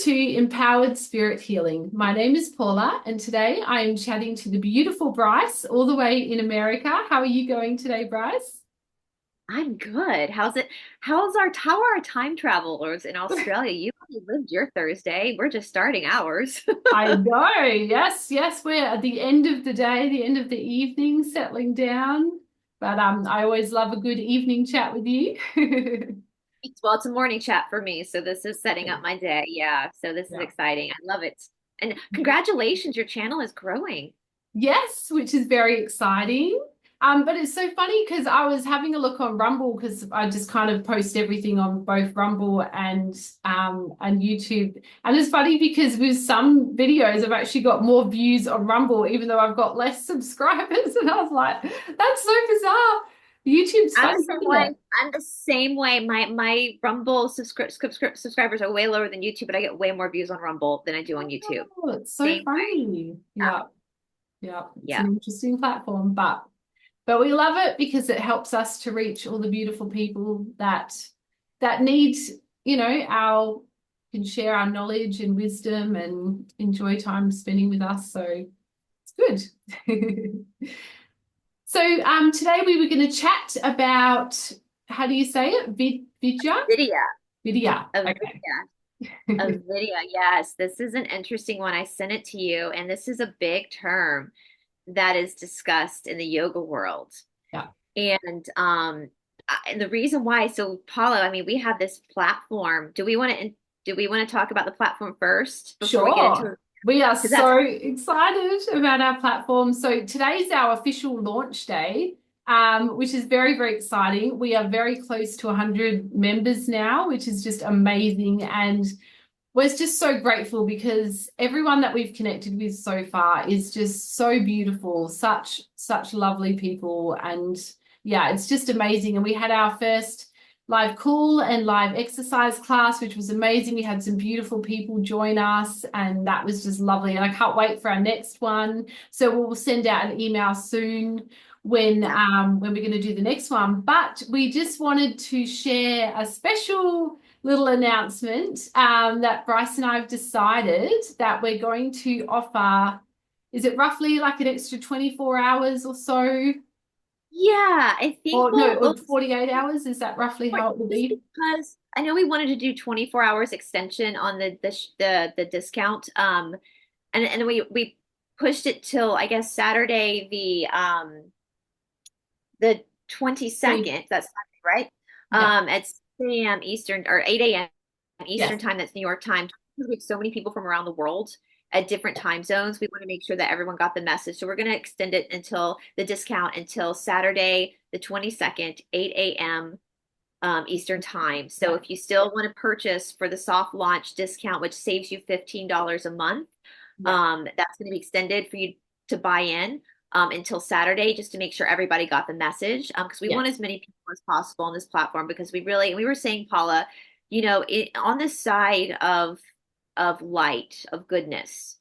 to Empowered Spirit Healing. My name is Paula, and today I am chatting to the beautiful Brice, all the way in America. How are you going today, Brice? I'm good. How are our time travelers in Australia? You already lived your Thursday. We're just starting ours. I know. Yes, yes, we're at the end of the day, the end of the evening, settling down. But I always love a good evening chat with you. Well, it's a morning chat for me, so this is setting up my day. Yeah, so this is Yeah. exciting. I love it. And congratulations, your channel is growing. Yes, which is very exciting. But it's so funny because I was having a look on Rumble because I just kind of post everything on both Rumble and YouTube. And it's funny because with some videos I've actually got more views on Rumble, even though I've got less subscribers. And I was like, that's so bizarre. YouTube's I'm the funny, same isn't way. it? I'm the same way. My Rumble subscribers are way lower than YouTube, but I get way more views on Rumble than I do on YouTube. Oh, it's so Same way. funny. Yeah, yeah. It's Yeah. an interesting platform, but we love it because it helps us to reach all the beautiful people that need, our can share our knowledge and wisdom and enjoy time spending with us. So it's good. So today we were going to chat about, how do you say it? Vidya? Video. Vidya. A Okay. video. A video, yes. This is an interesting one. I sent it to you, and this is a big term that is discussed in the yoga world. Yeah. And the reason why, so Paula, I mean, we have this platform. Do we want to talk about the platform first before we get into Sure. it? We are Because that's so excited about our platform. So today's our official launch day, which is very, very exciting. We are very close to 100 members now, which is just amazing. And we're just so grateful because everyone that we've connected with so far is just so beautiful, such lovely people. And yeah, it's just amazing. And we had our first live call and live exercise class, which was amazing. We had some beautiful people join us, and that was just lovely. And I can't wait for our next one. So we'll send out an email soon when we're going to do the next one. But we just wanted to share a special little announcement that Brice and I have decided that we're going to offer. Is it roughly like an extra 24 hours or so? yeah, I think Or no, we'll or 48 hours? Is that roughly how it will just be? because I know we wanted to do 24 hours extension on the discount. And we pushed it till I guess Saturday the 20, 22nd. That's Saturday, yeah. right? At 6 a.m. Eastern or 8 a.m. Yes. Eastern time. That's New York time. Because we have so many people from around the world at different time zones. We want to make sure that everyone got the message. So we're going to extend it until the discount until Saturday the 22nd, 8 a.m. Eastern time. So Yeah. if you still want to purchase for the soft launch discount, which saves you $15 a month, Yeah. that's going to be extended for you to buy in until Saturday, just to make sure everybody got the message. Because we want Yes. as many people as possible on this platform, because we were saying, Paula, on this side of light, of goodness,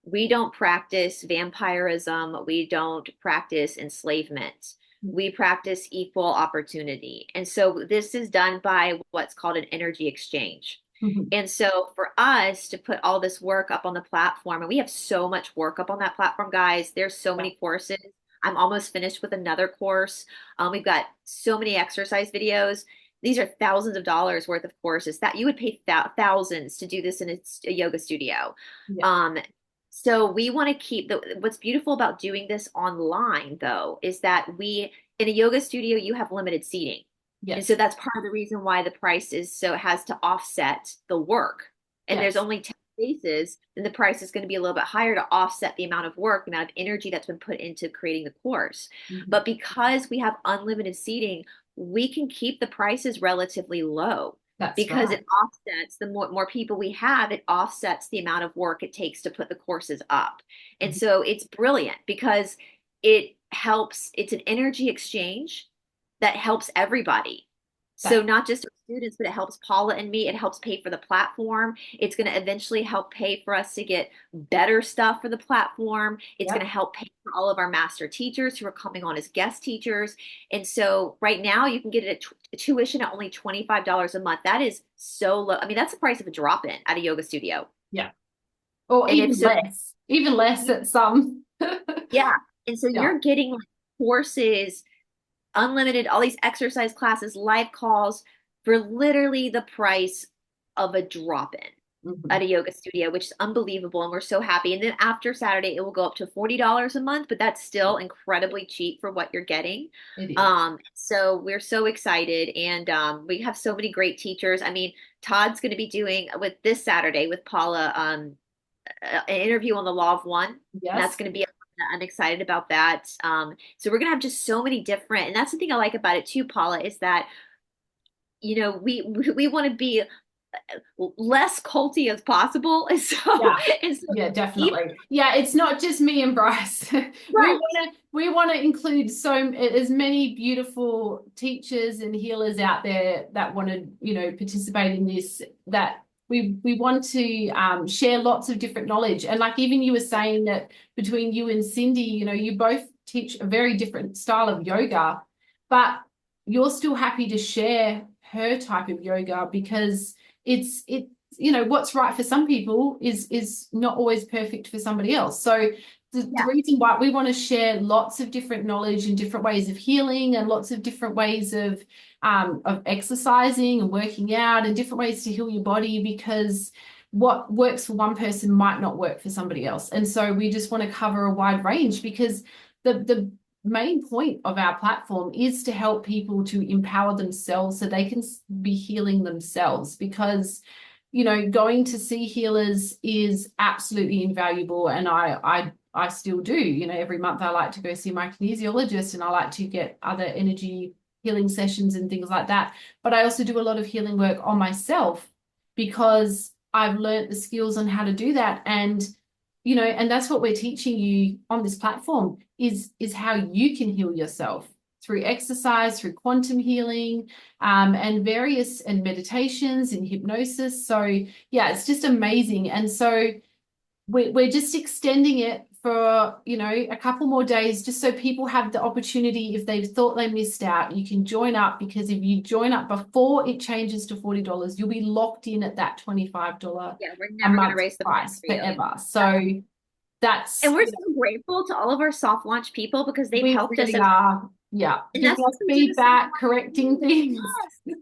we don't practice vampirism. We don't practice enslavement. We practice equal opportunity. And so this is done by what's called an energy exchange. Mhm. And so for us to put all this work up on the platform, and we have so much work up on that platform, guys, there's so Yeah. many courses. I'm almost finished with another course. We've got so many exercise videos. These are thousands of dollars worth of courses that you would pay thousands to do this in a yoga studio. Yeah. Um, so we want to keep what's beautiful about doing this online, though, is that in a yoga studio, you have limited seating. And so Yes. that's part of the reason why the price is so it has to offset the work. And there's Yes. only 10 spaces, then the price is going to be a little bit higher to offset the amount of work, the amount of energy that's been put into creating the course. Mhm. But because we have unlimited seating, we can keep the prices relatively low That's because right. it offsets the more people we have, it offsets the amount of work it takes to put the courses up. And Mhm. so it's brilliant because it's an energy exchange that helps everybody. So That not just students, but it helps Paula and me. It helps pay for the platform. It's going to eventually help pay for us to get better stuff for the platform. It's going to Yep. help pay for all of our master teachers who are coming on as guest teachers. And so right now you can get it at tuition at only $25 a month. That is so low. I mean, that's the price of a drop-in at a yoga studio. Yeah. Or And it's even less at some. yeah. And so Yeah. you're getting like courses, unlimited, all these exercise classes, live calls for literally the price of a drop-in at Mhm. a yoga studio, which is unbelievable. And we're so happy. And then after Saturday, it will go up to $40 a month, but that's still incredibly cheap for what you're getting. It is. So we're so excited. And we have so many great teachers. I mean, Todd's going to be doing with this Saturday with Paula, an interview on the law of one. And that's Yes. going to be, I'm excited about that. So we're going to have just so many different, and that's the thing I like about it too, Paula, is that, we want to be less culty as possible. And so, Yeah. and so Yeah, even definitely. Yeah, it's not just me and Brice. right. We want to include as many beautiful teachers and healers out there that want to, participate in this, that we want to share lots of different knowledge. And like even you were saying that between you and Cindy, you both teach a very different style of yoga, but you're still happy to share her type of yoga because it's what's right for some people is not always perfect for somebody else. So the Yeah. reason why we want to share lots of different knowledge and different ways of healing and lots of different ways of exercising and working out and different ways to heal your body, because what works for one person might not work for somebody else. And so we just want to cover a wide range, because the main point of our platform is to help people to empower themselves so they can be healing themselves, because going to see healers is absolutely invaluable. And I still do, every month I like to go see my kinesiologist, and I like to get other energy healing sessions and things like that. But I also do a lot of healing work on myself because I've learned the skills on how to do that. And and that's what we're teaching you on this platform is how you can heal yourself through exercise, through quantum healing, and meditations and hypnosis. So yeah, it's just amazing. And so we're just extending it for a couple more days, just so people have the opportunity. If they've thought they missed out, you can join up, because if you join up before it changes to $40, you'll be locked in at that $25 Yeah, we're a never going to month raise the price price for you. forever. So And that's, we're so grateful to all of our soft launch people because they've we helped us really so, are, yeah, and giving that's what us we do the soft feedback, launch. correcting things. Yes.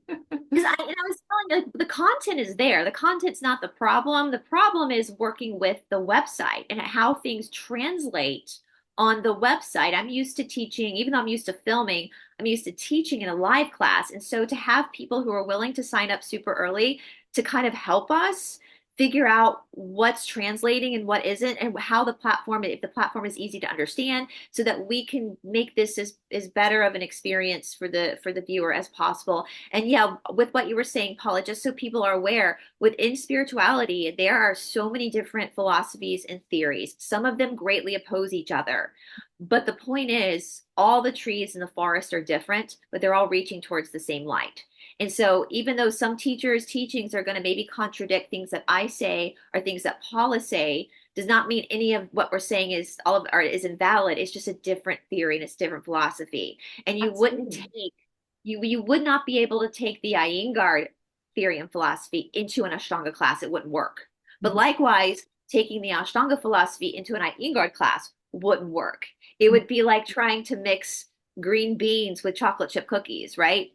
Because I was telling you, like, the content is there. The content's not the problem. The problem is working with the website and how things translate on the website. I'm used to teaching, even though I'm used to filming, I'm used to teaching in a live class. And so to have people who are willing to sign up super early to kind of help us figure out what's translating and what isn't, and how the platform, if the platform is easy to understand, so that we can make this as better of an experience for the viewer as possible. And yeah, with what you were saying, Paula, just so people are aware, within spirituality, there are so many different philosophies and theories. Some of them greatly oppose each other. But the point is, all the trees in the forest are different, but they're all reaching towards the same light. And so, even though some teachers' teachings are going to maybe contradict things that I say or things that Paula say, does not mean any of what we're saying is all of or is invalid. It's just a different theory and it's different philosophy. And Absolutely. you would not be able to take the Iyengar theory and philosophy into an Ashtanga class. It wouldn't work. But likewise, taking the Ashtanga philosophy into an Iyengar class wouldn't work. It would be like trying to mix green beans with chocolate chip cookies, right?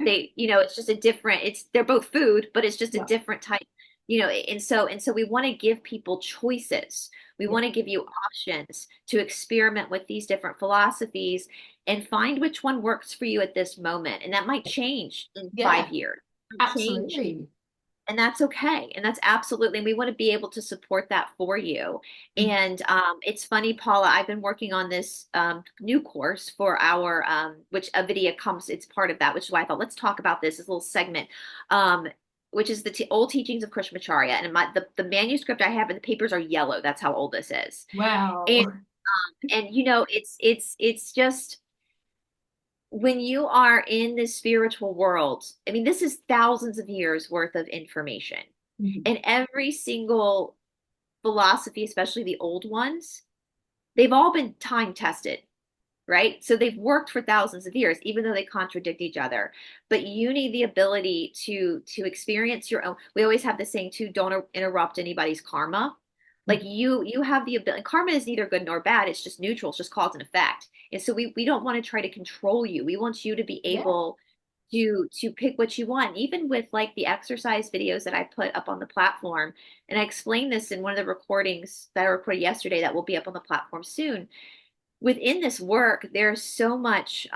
It's just a different, they're both food, but it's just a Yeah, different type, and so we want to give people choices. We yeah, want to give you options to experiment with these different philosophies and find which one works for you at this moment. And that might change in yeah, 5 years. It might change, absolutely. and that's okay. And that's absolutely, and we want to be able to support that for you. And it's funny, Paula, I've been working on this new course for our, which Avidya comes, it's part of that, which is why I thought, let's talk about this little segment, um, which is the old teachings of Krishnamacharya. And the manuscript I have and the papers are yellow. That's how old this is. And, Wow. and it's just, when you are in this spiritual world, I mean, this is thousands of years worth of information. Mhm. And every single philosophy, especially the old ones, they've all been time tested, right? So they've worked for thousands of years, even though they contradict each other. But you need the ability to experience your own. We always have the saying too, don't interrupt anybody's karma. Like you have the ability. Karma is neither good nor bad. It's just neutral. It's just cause and effect. And so we don't want to try to control you. We want you to be Yeah. able to pick what you want. Even with like the exercise videos that I put up on the platform, and I explained this in one of the recordings that I recorded yesterday that will be up on the platform soon. Within this work, there's so much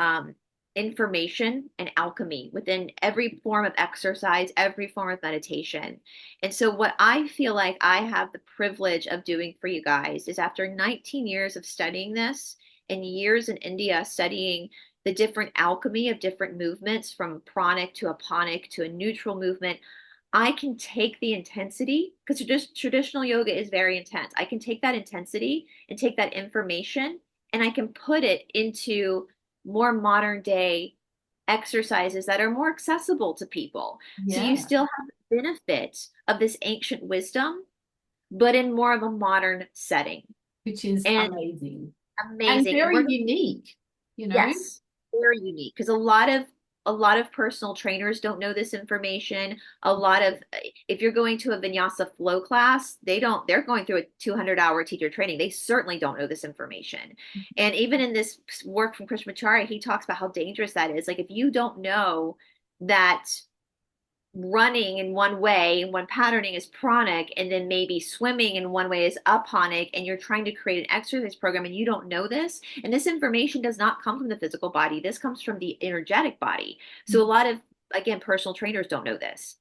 information and alchemy within every form of exercise, every form of meditation. And so, what I feel like I have the privilege of doing for you guys is after 19 years of studying this and years in India studying the different alchemy of different movements from pranic to aponic to a neutral movement. I can take the intensity because traditional yoga is very intense. I can take that intensity and take that information and I can put it into more modern day exercises that are more accessible to people. So you Yeah. still have the benefit of this ancient wisdom, but in more of a modern setting. Which is And amazing and amazing. And very we're unique, you know? yes, very unique because a lot of personal trainers don't know this information. A lot of if you're going to a vinyasa flow class, they're going through a 200-hour teacher training. They certainly don't know this information. And even in this work from Krishnamacharya, he talks about how dangerous that is. Like if you don't know that running in one way and one patterning is pranic and then maybe swimming in one way is aponic and you're trying to create an exercise program and you don't know this and this information does not come from the physical body, this comes from the energetic body. So a lot of again personal trainers don't know this.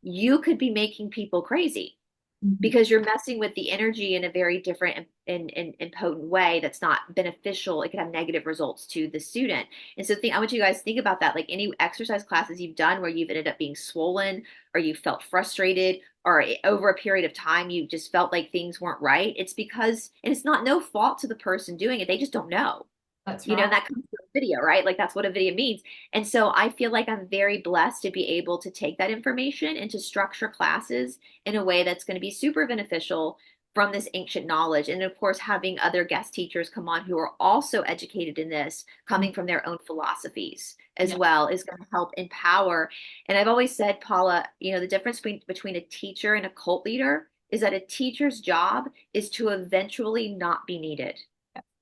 You could be making people crazy Mhm. because you're messing with the energy in a very different and potent way that's not beneficial. It can have negative results to the student. And so I want you guys to think about that. Like any exercise classes you've done where you've ended up being swollen or you felt frustrated or over a period of time you just felt like things weren't right. It's because, and it's not no fault to the person doing it. They just don't know. That's You know, right. and that comes from video, right? Like that's what a video means. And so I feel like I'm very blessed to be able to take that information and to structure classes in a way that's going to be super beneficial from this ancient knowledge. And of course, having other guest teachers come on who are also educated in this, coming from their own philosophies as Yeah. well, is going to help empower. And I've always said, Paula, you know, the difference between a teacher and a cult leader is that a teacher's job is to eventually not be needed.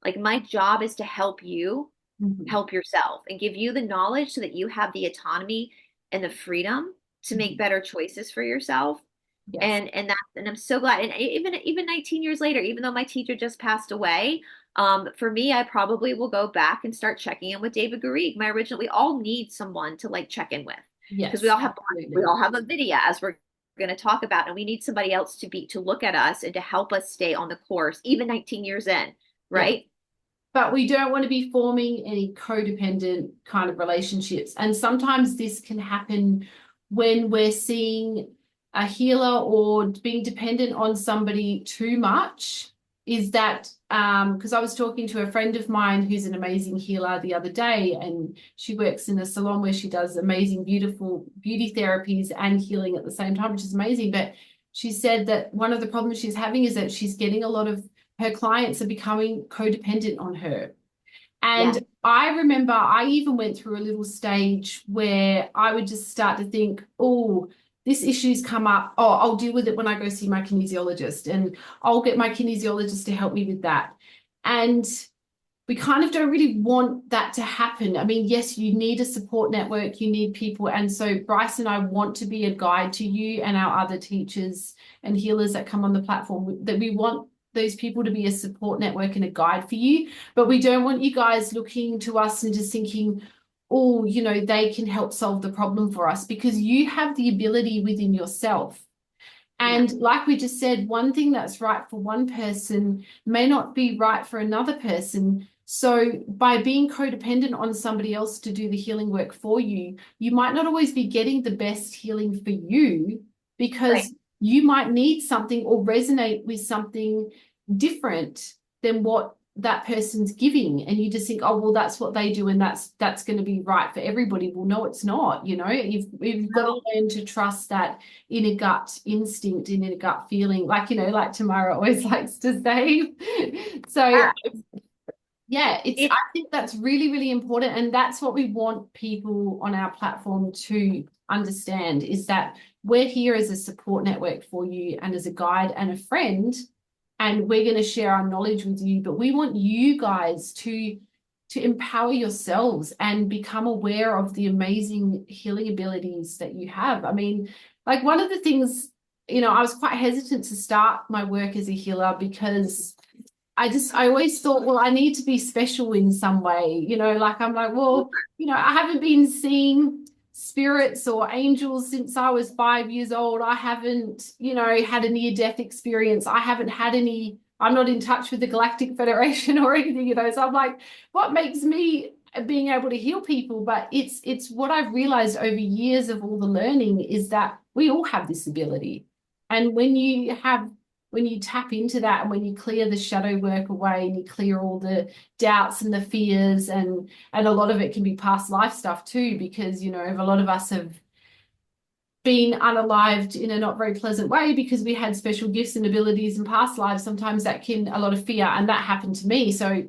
Like my job is to help you Mhm. help yourself and give you the knowledge so that you have the autonomy and the freedom to make Mhm. better choices for yourself. Yes. And I'm so glad. And even 19 years later, even though my teacher just passed away, for me, I probably will go back and start checking in with David Garrigues, my original. We all need someone to like check in with because Yes, we absolutely. all have a video as we're going to talk about, and we need somebody else to look at us and to help us stay on the course, even 19 years in, Yeah. right? But we don't want to be forming any codependent kind of relationships. And sometimes this can happen when we're seeing a healer or being dependent on somebody too much. Is that because I was talking to a friend of mine who's an amazing healer the other day, and she works in a salon where she does amazing, beautiful beauty therapies and healing at the same time, which is amazing. But she said that one of the problems she's having is that she's getting a lot of her clients are becoming codependent on her. Yeah. And I remember I even went through a little stage where I would just start to think, oh, this issue's come up. Oh, I'll deal with it when I go see my kinesiologist, and I'll get my kinesiologist to help me with that. And we kind of don't really want that to happen. I mean, yes, you need a support network, you need people. And so Brice and I want to be a guide to you and our other teachers and healers that come on the platform, that we want those people to be a support network and a guide for you. But we don't want you guys looking to us and just thinking, oh, you know, they can help solve the problem for us, because you have the ability within yourself. Yeah. And like we just said, one thing that's right for one person may not be right for another person. So by being codependent on somebody else to do the healing work for you, you might not always be getting the best healing for you, Right. because you might need something or resonate with something different than what that person's giving, and you just think, oh well, that's what they do and that's going to be right for everybody. Well, no, it's not. You've got to learn to trust that inner gut instinct, inner gut feeling, like Tamara always likes to say. So yeah, I think that's really, really important. And that's what we want people on our platform to understand, is that we're here as a support network for you and as a guide and a friend, and we're going to share our knowledge with you. But we want you guys to empower yourselves and become aware of the amazing healing abilities that you have. I mean, like one of the things, I was quite hesitant to start my work as a healer because I always thought, well, I need to be special in some way, I'm like, well, I haven't been seeing spirits or angels since I was 5 years old. I haven't, had a near-death experience. I'm not in touch with the Galactic Federation or anything, So I'm like, what makes me being able to heal people? But it's what I've realized over years of all the learning is that we all have this ability. And when you tap into that, and when you clear the shadow work away and you clear all the doubts and the fears, and a lot of it can be past life stuff too, because, a lot of us have been unalived in a not very pleasant way because we had special gifts and abilities in past lives. Sometimes that can, a lot of fear, and that happened to me. So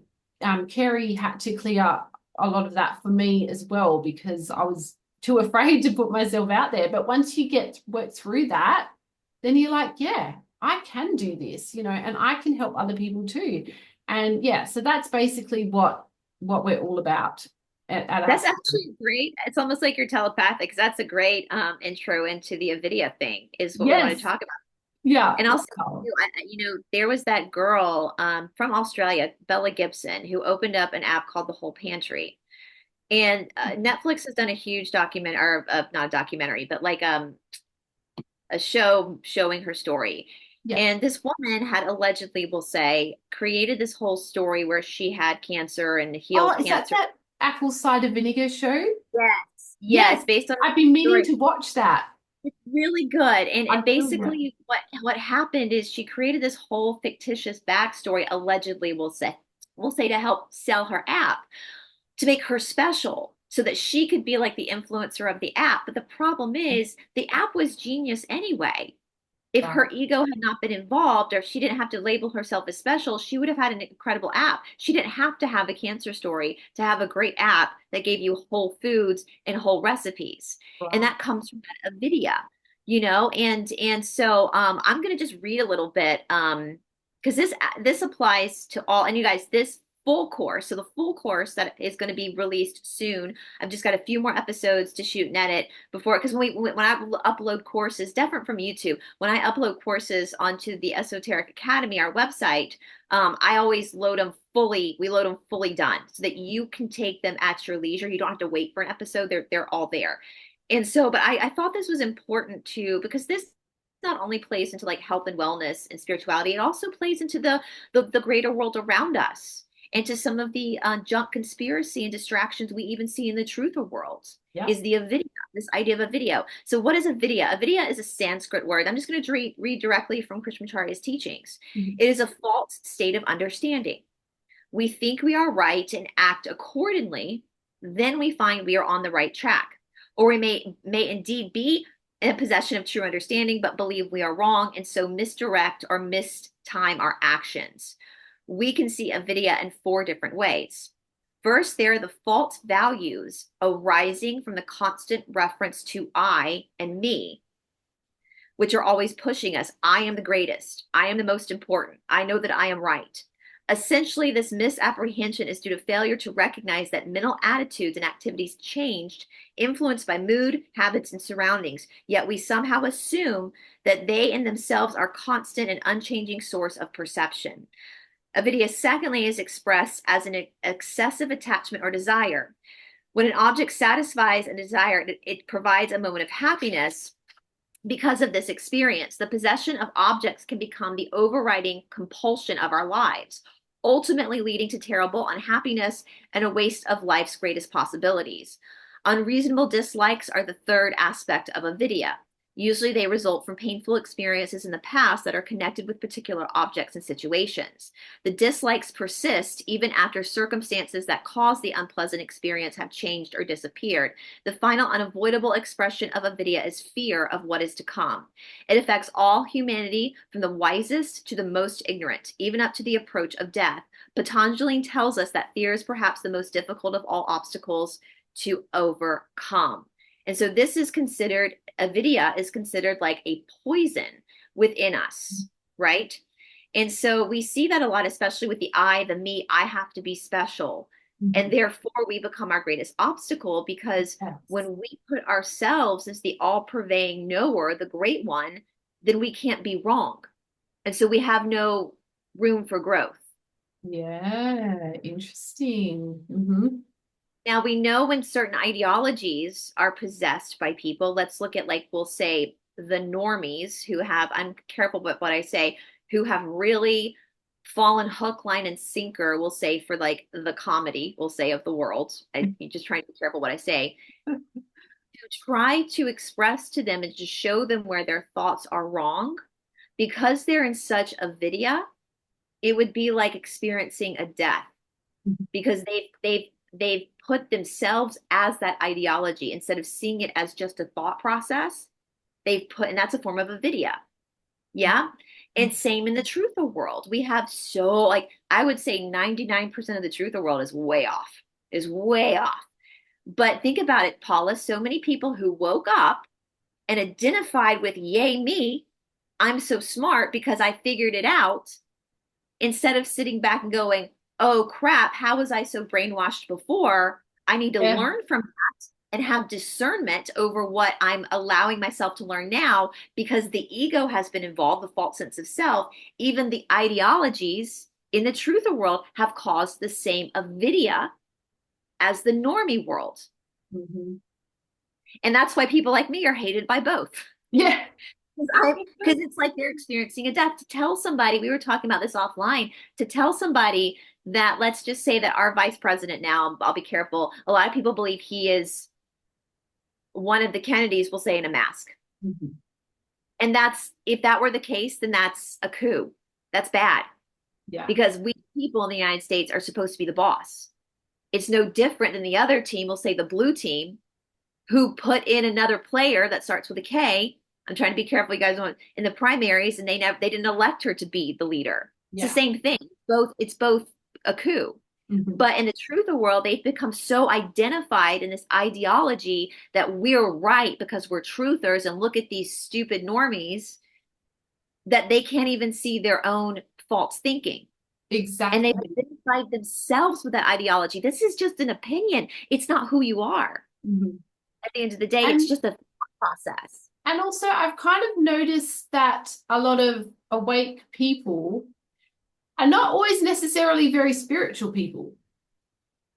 Kerry had to clear a lot of that for me as well, because I was too afraid to put myself out there. But once you work through that, then you're like, yeah, I can do this, and I can help other people too. And yeah, so that's basically what we're all about. That's actually great. It's almost like you're telepathic, because that's a great intro into the Avidya thing, is what we want to talk about. Yeah. And also, there was that girl from Australia, Bella Gibson, who opened up an app called the Whole Pantry. And Netflix has done a huge document, or not a documentary, but like a show showing her story. Yeah. And this woman had allegedly, we'll say, created this whole story where she had cancer and healed cancer. Is that apple cider vinegar show? Yes, based on I've been meaning to watch that. It's really good. And basically what happened is she created this whole fictitious backstory, allegedly, we'll say, to help sell her app, to make her special, so that she could be like the influencer of the app. But the problem is the app was genius anyway. If her ego had not been involved, or if she didn't have to label herself as special, she would have had an incredible app. She didn't have to have a cancer story to have a great app that gave you whole foods and whole recipes. Wow. And that comes from that Avidya, and so I'm going to just read a little bit because this applies to all. And you guys, this full course, so the full course that is going to be released soon. I've just got a few more episodes to shoot and edit before, because when I upload courses, different from YouTube, when I upload courses onto the Esoteric Academy, our website, I always load them fully. We load them fully done, so that you can take them at your leisure. You don't have to wait for an episode. They're all there. And so, but I thought this was important too, because this not only plays into like health and wellness and spirituality, it also plays into the greater world around us, and to some of the junk conspiracy and distractions we even see in the truther world. Is the Avidya, this idea of a video. So what is Avidya? Avidya is a Sanskrit word. I'm just going to read directly from Krishnamacharya's teachings. Mm-hmm. It is a false state of understanding. We think we are right and act accordingly. Then we find we are on the right track. Or we may indeed be in possession of true understanding, but believe we are wrong, and so misdirect or mistime our actions. We can see Avidya in 4 different ways. First, there are the false values arising from the constant reference to I and me, which are always pushing us. I am the greatest. I am the most important. I know that I am right. Essentially, this misapprehension is due to failure to recognize that mental attitudes and activities changed, influenced by mood, habits, and surroundings, yet we somehow assume that they in themselves are constant and unchanging source of perception. Avidya, secondly, is expressed as an excessive attachment or desire. When an object satisfies a desire, it provides a moment of happiness. Because of this experience, the possession of objects can become the overriding compulsion of our lives, ultimately leading to terrible unhappiness and a waste of life's greatest possibilities. Unreasonable dislikes are the third aspect of Avidya. Usually they result from painful experiences in the past that are connected with particular objects and situations. The dislikes persist even after circumstances that caused the unpleasant experience have changed or disappeared. The final unavoidable expression of avidya is fear of what is to come. It affects all humanity, from the wisest to the most ignorant, even up to the approach of death. Patanjali tells us that fear is perhaps the most difficult of all obstacles to overcome. And so this is considered, avidya is considered like a poison within us, right? And so we see that a lot, especially with the I, the me, I have to be special. And therefore we become our greatest obstacle, because when we put ourselves as the all-pervading knower, the great one, then we can't be wrong. And so we have no room for growth. Yeah, interesting. Now, we know when certain ideologies are possessed by people. Let's look at, like, we'll say the normies who have, I'm careful with what I say, who have really fallen hook, line, and sinker, we'll say, for like the comedy, we'll say, of the world. I'm just trying to be careful what I say. To try to express to them and to show them where their thoughts are wrong, because they're in such avidya, it would be like experiencing a death, because they've put themselves as that ideology instead of seeing it as just a thought process. They've put, and that's a form of avidya. Yeah. And same in the truther world. We have so, like, I would say 99% of the truther world is way off, is way off. But think about it, Paula, so many people who woke up and identified with, yay, me, I'm so smart because I figured it out, instead of sitting back and going, oh crap, how was I so brainwashed before? I need to learn from that and have discernment over what I'm allowing myself to learn now, because the ego has been involved, the false sense of self. Even the ideologies in the truther world have caused the same avidya as the normie world. And that's why people like me are hated by both. Yeah. Because it's like they're experiencing a death. To tell somebody, we were talking about this offline, to tell somebody that, let's just say that our vice president now, I'll be careful, a lot of people believe he is one of the Kennedys, we'll say, in a mask. And that's, if that were the case, then that's a coup. That's bad. Yeah. Because we people in the United States are supposed to be the boss. It's no different than the other team, we'll say the blue team, who put in another player that starts with a K. I'm trying to be careful, you guys, in the primaries, and they didn't elect her to be the leader. It's the same thing. It's both a coup. But in the truther world, they've become so identified in this ideology that we're right because we're truthers, and look at these stupid normies, that they can't even see their own false thinking. Exactly. And they've identified themselves with that ideology. This is just an opinion. It's not who you are. At the end of the day, it's just a process. And also, I've kind of noticed that a lot of awake people are not always necessarily very spiritual people.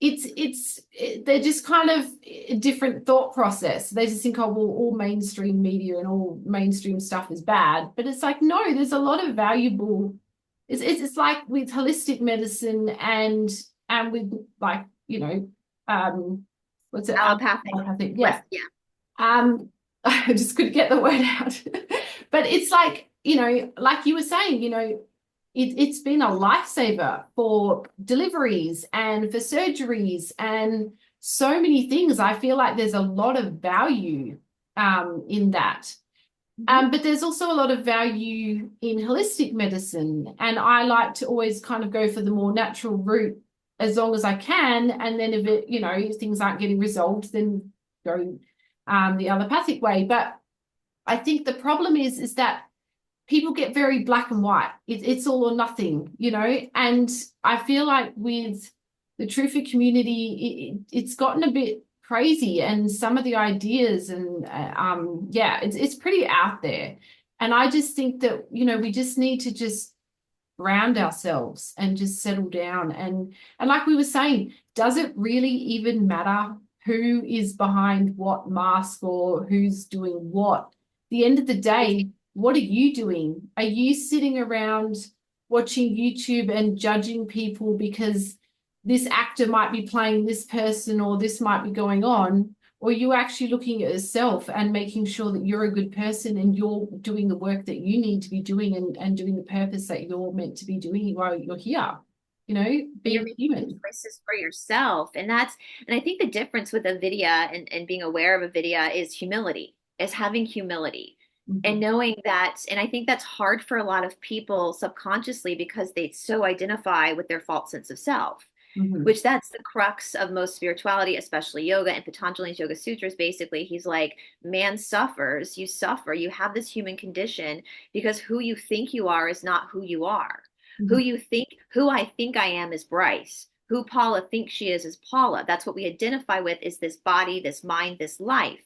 They're just kind of a different thought process. They just think, oh, well, all mainstream media and all mainstream stuff is bad. But it's like, no, there's a lot of valuable. It's like with holistic medicine and with, like, you know, what's it? Allopathic. Yes. Yeah. I just couldn't get the word out. But it's like, you know, like you were saying, you know, it's been a lifesaver for deliveries and for surgeries and so many things. I feel like there's a lot of value in that. But there's also a lot of value in holistic medicine. And I like to always kind of go for the more natural route as long as I can. And then if it, you know, if things aren't getting resolved, then go the allopathic way. But I think the problem is that people get very black and white. It's all or nothing, you know. And I feel like with the truther community, it's gotten a bit crazy, and some of the ideas and it's pretty out there. And I just think that, you know, we just need to just ground ourselves and just settle down. And like we were saying, does it really even matter who is behind what mask or who's doing what? At the end of the day, what are you doing? Are you sitting around watching YouTube and judging people because this actor might be playing this person or this might be going on? or you actually looking at yourself and making sure that you're a good person and you're doing the work that you need to be doing and doing the purpose that you're meant to be doing while you're here. You know, And you're being making human. choices for yourself. And I think the difference with Avidya and being aware of Avidya is humility, is having humility and Mhm. knowing that. And I think that's hard for a lot of people subconsciously because they so identify with their false sense of self, Mhm. which that's the crux of most spirituality, especially yoga. And Patanjali's Yoga Sutras, basically, he's like, man suffers, you suffer, you have this human condition because who you think you are is not who you are. Mhm. Who I think I am is Brice. Who Paula thinks she is Paula. That's what we identify with, is this body, this mind, this life.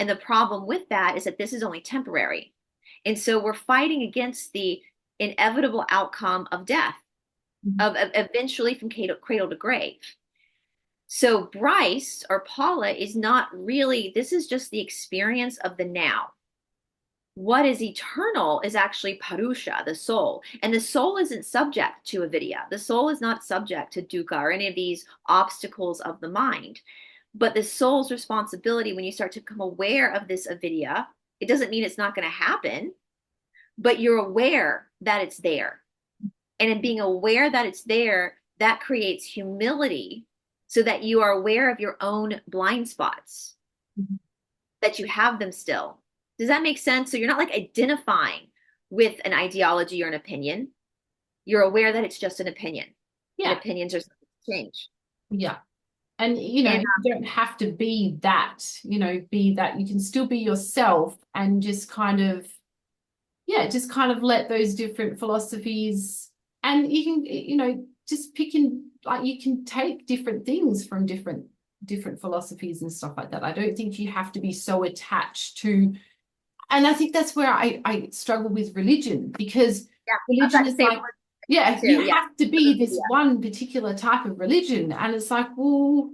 And the problem with that is that this is only temporary. And so we're fighting against the inevitable outcome of death, Mhm. of eventually from cradle to grave. So Brice or Paula is not really, this is just the experience of the now. What is eternal is actually Purusha, the soul. And the soul isn't subject to avidya. The soul is not subject to dukkha or any of these obstacles of the mind. But the soul's responsibility, when you start to become aware of this avidya, it doesn't mean it's not going to happen, but you're aware that it's there. And in being aware that it's there, that creates humility so that you are aware of your own blind spots, Mhm. that you have them still. Does that make sense? So you're not like identifying with an ideology or an opinion. You're aware that it's just an opinion, and Yeah. opinions are subject to change. Yeah. And, you know, And you don't have to be that, you know, be that. You can still be yourself and just kind of, yeah, just kind of let those different philosophies, and you can, you know, just picking, like you can take different things from different philosophies and stuff like that. I don't think you have to be so attached to, and I think that's where I struggle with religion, because yeah, I was religion about to is say like, yeah, too. you Yeah, have to be this one particular type of religion. And it's like, well,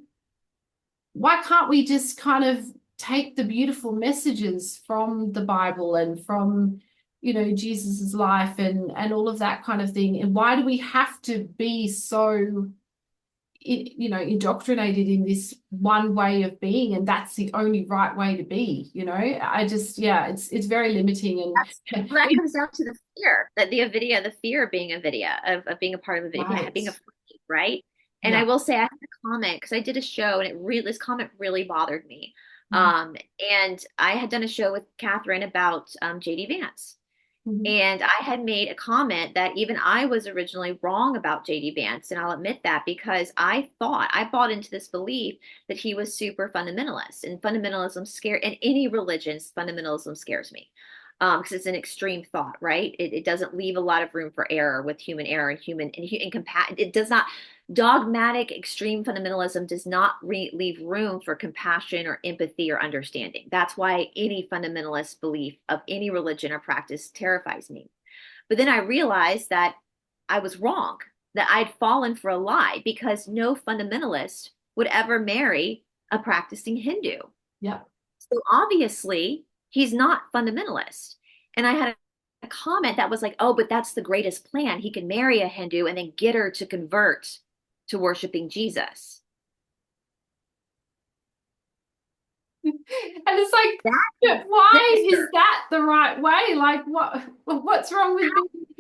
why can't we just kind of take the beautiful messages from the Bible and from, you know, Jesus's life and all of that kind of thing? And why do we have to be so, you know, indoctrinated in this one way of being, and that's the only right way to be? You know, I just, yeah, it's very limiting. And well, that comes down to the fear, that the avidya, the fear of being avidya, of being a part of avidya, right, being afraid, right? And I yeah. will say, I had a comment because I did a show, and this comment really bothered me. Mhm. And I had done a show with Catherine about JD Vance. Mhm. And I had made a comment that even I was originally wrong about JD Vance. And I'll admit that because I bought into this belief that he was super fundamentalist, and fundamentalism in any religion, fundamentalism scares me. Because it's an extreme thought, right? It doesn't leave a lot of room for error with human error it does not, dogmatic extreme fundamentalism does not leave room for compassion or empathy or understanding. That's why any fundamentalist belief of any religion or practice terrifies me. But then I realized that I was wrong, that I'd fallen for a lie, because no fundamentalist would ever marry a practicing Hindu. Yeah. So obviously, he's not fundamentalist. And I had a comment that was like, oh, but that's the greatest plan. He can marry a Hindu and then get her to convert to worshiping Jesus. And it's like, That but is why is sinister. that the right way? Like, what's wrong with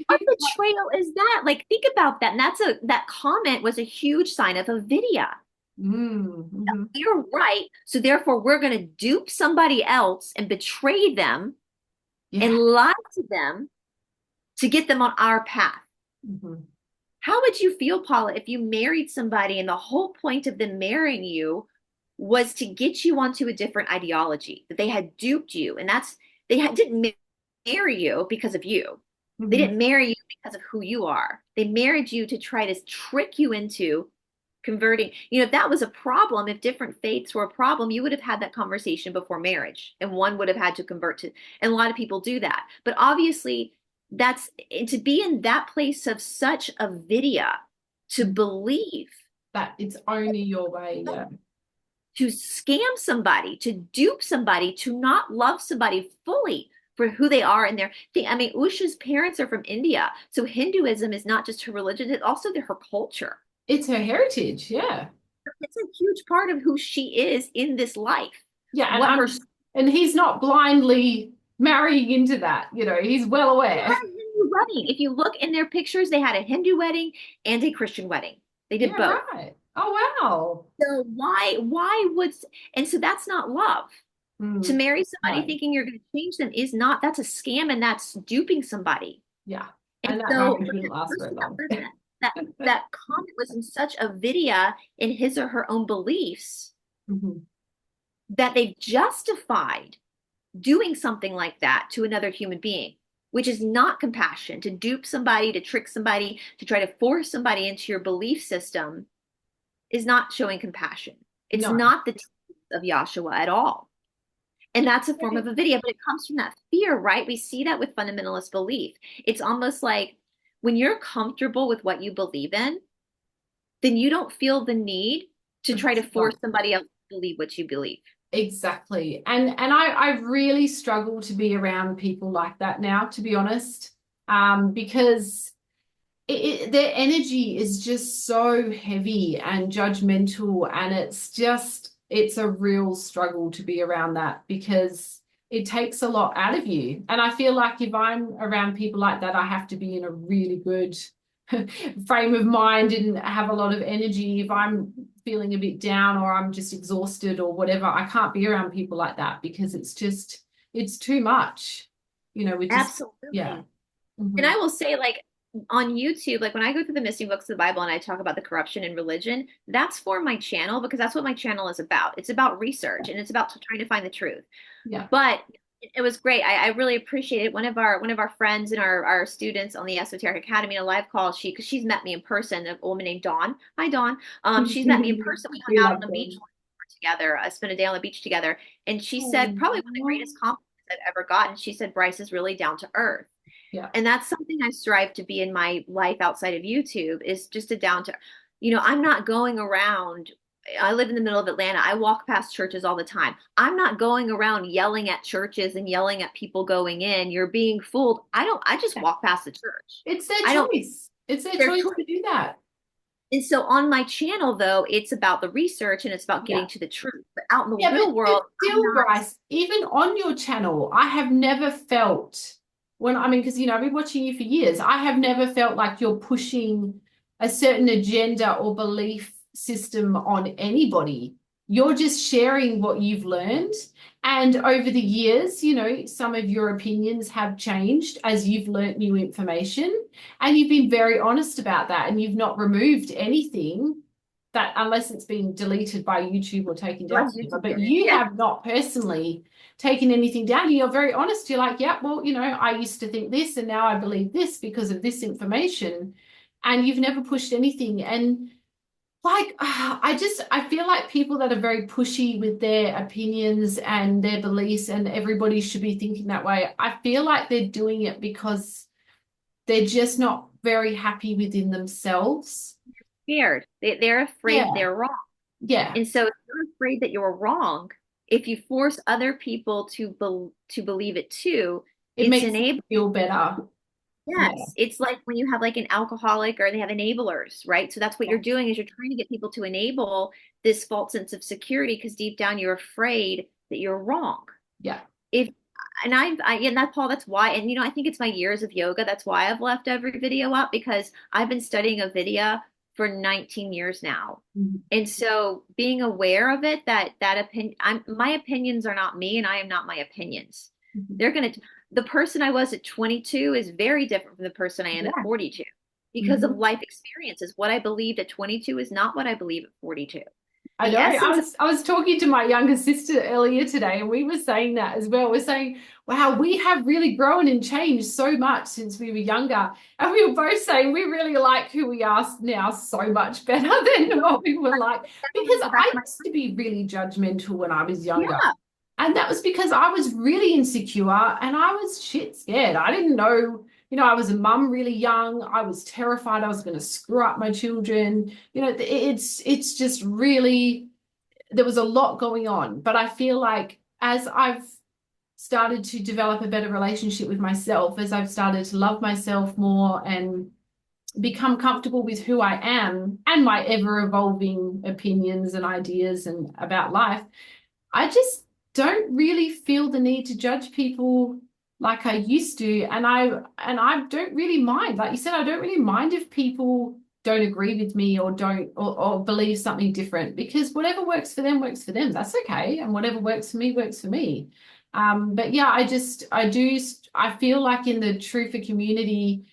What being betrayal is that? Like, think about that. And that comment was a huge sign of avidya. mm-hmm. You're right. So therefore, we're going to dupe somebody else and betray them and Yeah. lie to them to get them on our path. Mm-hmm. How would you feel, Paula, if you married somebody and the whole point of them marrying you was to get you onto a different ideology, that they had duped you? And didn't marry you because of you. They Mm-hmm. didn't marry you because of who you are. They married you to try to trick you into converting. If that was a problem, if different faiths were a problem, you would have had that conversation before marriage, and one would have had to convert to, and a lot of people do that. But obviously, to be in that place of such avidya, to believe, That it's only your way. Yeah. to scam somebody, to dupe somebody, to not love somebody fully for who they are and their thing. I mean, Usha's parents are from India, so Hinduism is not just her religion; it's also her culture. It's her heritage. Yeah. It's a huge part of who she is in this life. Yeah, what her and he's not blindly marrying into that, he's well they aware. had a Hindu wedding. If you look in their pictures, they had a Hindu wedding and a Christian wedding. They did Yeah, both. right. Oh, wow. So why would, and so that's not love. To Mm, marry somebody no, thinking you're going to change them is not, that's a scam and that's duping somebody. yeah. And And that so, marriage but wouldn't that last very person, that long. person, that comment was in such a Vidya in his or her own beliefs Mhm. that they've justified doing something like that to another human being, which is not compassion. To dupe somebody, to trick somebody, to try to force somebody into your belief system is not showing compassion. It's No. not the teachings of Yahshua at all. And that's a form of avidya, but it comes from that fear, right? We see that with fundamentalist belief. It's almost like when you're comfortable with what you believe in, then you don't feel the need to try to force somebody else to believe what you believe. Exactly. And I really struggle to be around people like that now, to be honest, because their energy is just so heavy and judgmental, and it's a real struggle to be around that because it takes a lot out of you. And I feel like if I'm around people like that, I have to be in a really good frame of mind and have a lot of energy. If I'm feeling a bit down or I'm just exhausted or whatever, I can't be around people like that because it's too much, with just, yeah. Absolutely. And Hmm. I will say, like, on YouTube, like when I go through the missing books of the Bible and I talk about the corruption in religion, that's for my channel because that's what my channel is about. It's about research and it's about trying to find the truth. Yeah. But it was great. I really appreciate it. One of our friends and our students on the Esoteric Academy in a live call, because she's met me in person, a woman named Dawn. Hi, Dawn. She's met me in person. We We hung out love on the beach them. together. I spent a day on the beach together, and she said probably one of the Oh, greatest compliments I've ever gotten. She said Brice is really down to earth. yeah. And that's something I strive to be in my life outside of YouTube is just a down to, I'm not going around. I live in the middle of Atlanta. I walk past churches all the time. I'm not going around yelling at churches and yelling at people going in. You're being fooled. I just Yeah. walk past the church. It's their I don't, choice. It's their their choice choice. to do that. And so on my channel, though, it's about the research and it's about Yeah. getting to the truth. But out in the Yeah, real but world, I'm still, not. Bryce, even on your channel, I have never felt because I've been watching you for years, I have never felt like you're pushing a certain agenda or belief system on anybody. You're just sharing what you've learned. And over the years, some of your opinions have changed as you've learnt new information. And you've been very honest about that. And you've not removed anything that unless it's been deleted by YouTube or taken down, Unless YouTube but did it. you Yeah. have not personally taken anything down. You're very honest. You're like, yeah, well, I used to think this and now I believe this because of this information. And you've never pushed anything. And like, I feel like people that are very pushy with their opinions and their beliefs, and everybody should be thinking that way. I feel like they're doing it because they're just not very happy within themselves. Scared. They're afraid Yeah. they're wrong. Yeah. And so if you're afraid that you're wrong, if you force other people to believe it too, It it's makes them enable. feel better. Yeah. Yes, it's like when you have like an alcoholic or they have enablers, right? So that's what you're doing is you're trying to get people to enable this false sense of security because deep down you're afraid that you're wrong. Yeah. If and and that Paul, that's why, and I think it's my years of yoga. That's why I've left every video up because I've been studying Avidya for 19 years now. Mhm. And so being aware of it, that opinion, my opinions are not me and I am not my opinions. Mhm. They're going to, the person I was at 22 is very different from the person I am at Yeah. 42 because of Mhm. life experiences. What I believed at 22 is not what I believe at 42. I The know. I essence of was I was talking to my younger sister earlier today, and we were saying that as well. We're saying, wow, we have really grown and changed so much since we were younger. And we were both saying we really like who we are now so much better than what we were like. Because go back I to my, used to be really judgmental when I was younger. yeah, And that was because I was really insecure and I was shit scared. I didn't know, I was a mum really young. I was terrified I was going to screw up my children. It's just really, there was a lot going on. But I feel like as I've started to develop a better relationship with myself, as I've started to love myself more and become comfortable with who I am and my ever evolving opinions and ideas and about life, I just don't really feel the need to judge people like I used to. And I don't really mind. Like you said, I don't really mind if people don't agree with me or don't or believe something different, because whatever works for them works for them. That's okay. And whatever works for me works for me. But yeah, I feel like in the Truther community,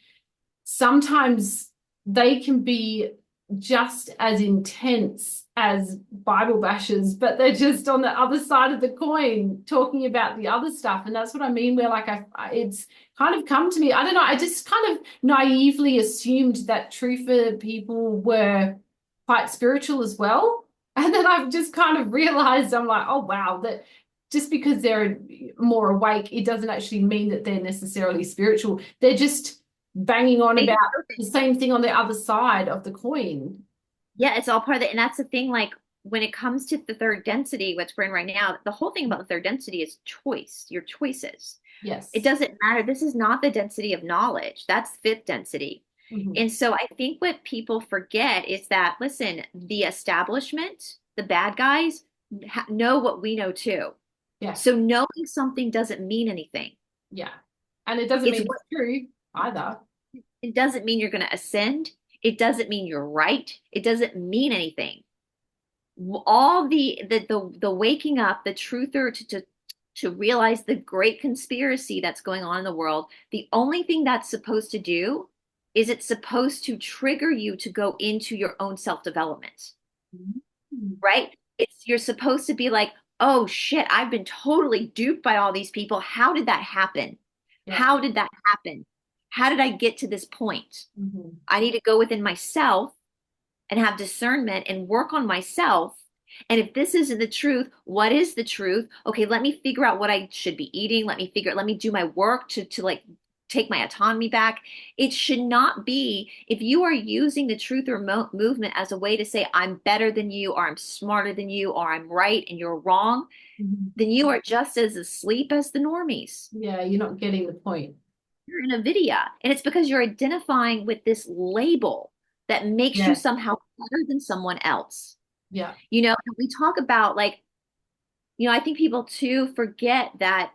sometimes they can be just as intense as Bible bashers, but they're just on the other side of the coin talking about the other stuff. And that's what I mean, where like it's kind of come to me. I don't know, I just kind of naively assumed that Truther people were quite spiritual as well. And then I've just kind of realized, I'm like, oh wow, that just because they're more awake, it doesn't actually mean that they're necessarily spiritual. They're just banging on about the same thing on the other side of the coin. Yeah, it's all part of it. And that's the thing, like when it comes to the third density, which we're in right now, the whole thing about the third density is choice, your choices. Yes. It doesn't matter. This is not the density of knowledge. That's fifth density. Mm-hmm. And so I think what people forget is that, listen, the establishment, the bad guys know what we know too. Yeah. So knowing something doesn't mean anything. Yeah. And it doesn't mean it's true either. It doesn't mean you're going to ascend. It doesn't mean you're right. It doesn't mean anything. All the waking up, the truther to realize the great conspiracy that's going on in the world, the only thing that's supposed to do is it's supposed to trigger you to go into your own self-development. Mm-hmm. Right? You're supposed to be like, oh shit, I've been totally duped by all these people. How did that happen? Yeah. How did that happen? How did I get to this point? Mm-hmm. I need to go within myself and have discernment and work on myself. And if this isn't the truth, what is the truth? Okay, let me figure out what I should be eating. Let me do my work to like take my autonomy back. It should not be, if you are using the truth or movement as a way to say, I'm better than you, or I'm smarter than you, or I'm right and you're wrong, then you are just as asleep as the normies. Yeah, you're not getting the point. You're in Avidya, and it's because you're identifying with this label that makes you somehow better than someone else. Yeah. You know, we talk about like, you know, I think people too forget that,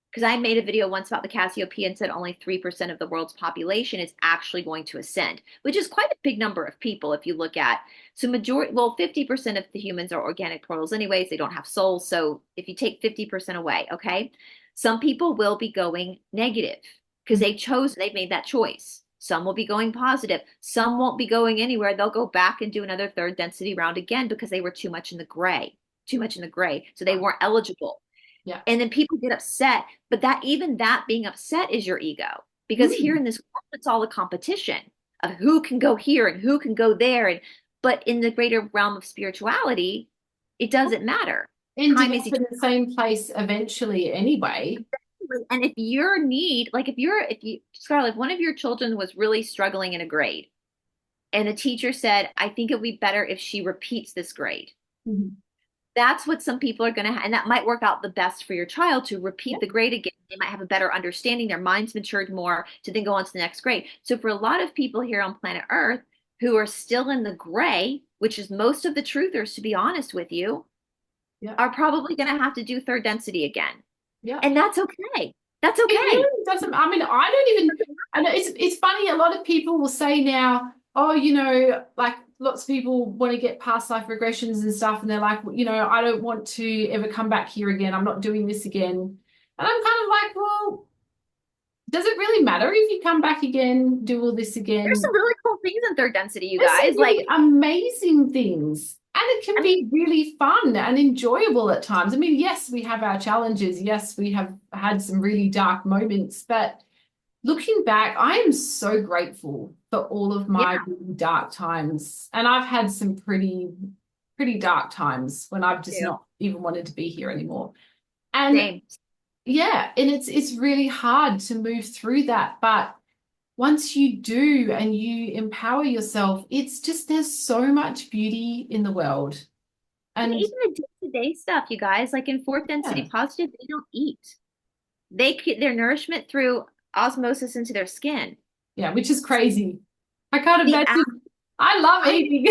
because I made a video once about the Cassiopeia and said only 3% of the world's population is actually going to ascend, which is quite a big number of people if you look at. So 50% of the humans are organic portals anyways, they don't have souls. So if you take 50% away, okay, some people will be going negative because they've made that choice. Some will be going positive. Some won't be going anywhere. They'll go back and do another third density round again because they were too much in the gray. So they weren't eligible. Yeah. And then people get upset, but even that being upset is your ego, because here in this world, it's all a competition of who can go here and who can go there. But in the greater realm of spirituality, it doesn't matter. Time is in the same place eventually anyway. And if your need, like Scarlett, if one of your children was really struggling in a grade and a teacher said, I think it would be better if she repeats this grade. Mm-hmm. That's what some people are going to have. And that might work out the best for your child to repeat the grade again. They might have a better understanding. Their mind's matured more to then go on to the next grade. So for a lot of people here on planet Earth who are still in the gray, which is most of the truthers, to be honest with you, are probably going to have to do third density again. Yeah. And that's okay. That's okay. It really doesn't, I mean, I don't even, and it's funny, a lot of people will say now, oh, you know, like lots of people want to get past life regressions and stuff, and they're like, you know, I don't want to ever come back here again. I'm not doing this again. And I'm kind of like, well, does it really matter if you come back again, do all this again? There's some really cool things in third density, you guys. Really amazing things. And it can be really fun and enjoyable at times. I mean, yes, we have our challenges. Yes, we have had some really dark moments, but looking back, I am so grateful for all of my really dark times. And I've had some pretty dark times when I've just not even wanted to be here anymore. And and it's really hard to move through that. But once you do and you empower yourself, it's just, there's so much beauty in the world. And even the day-to-day stuff, you guys, like in fourth density positive, they don't eat. They get their nourishment through osmosis into their skin. Yeah, which is crazy. I can't imagine. I love eating.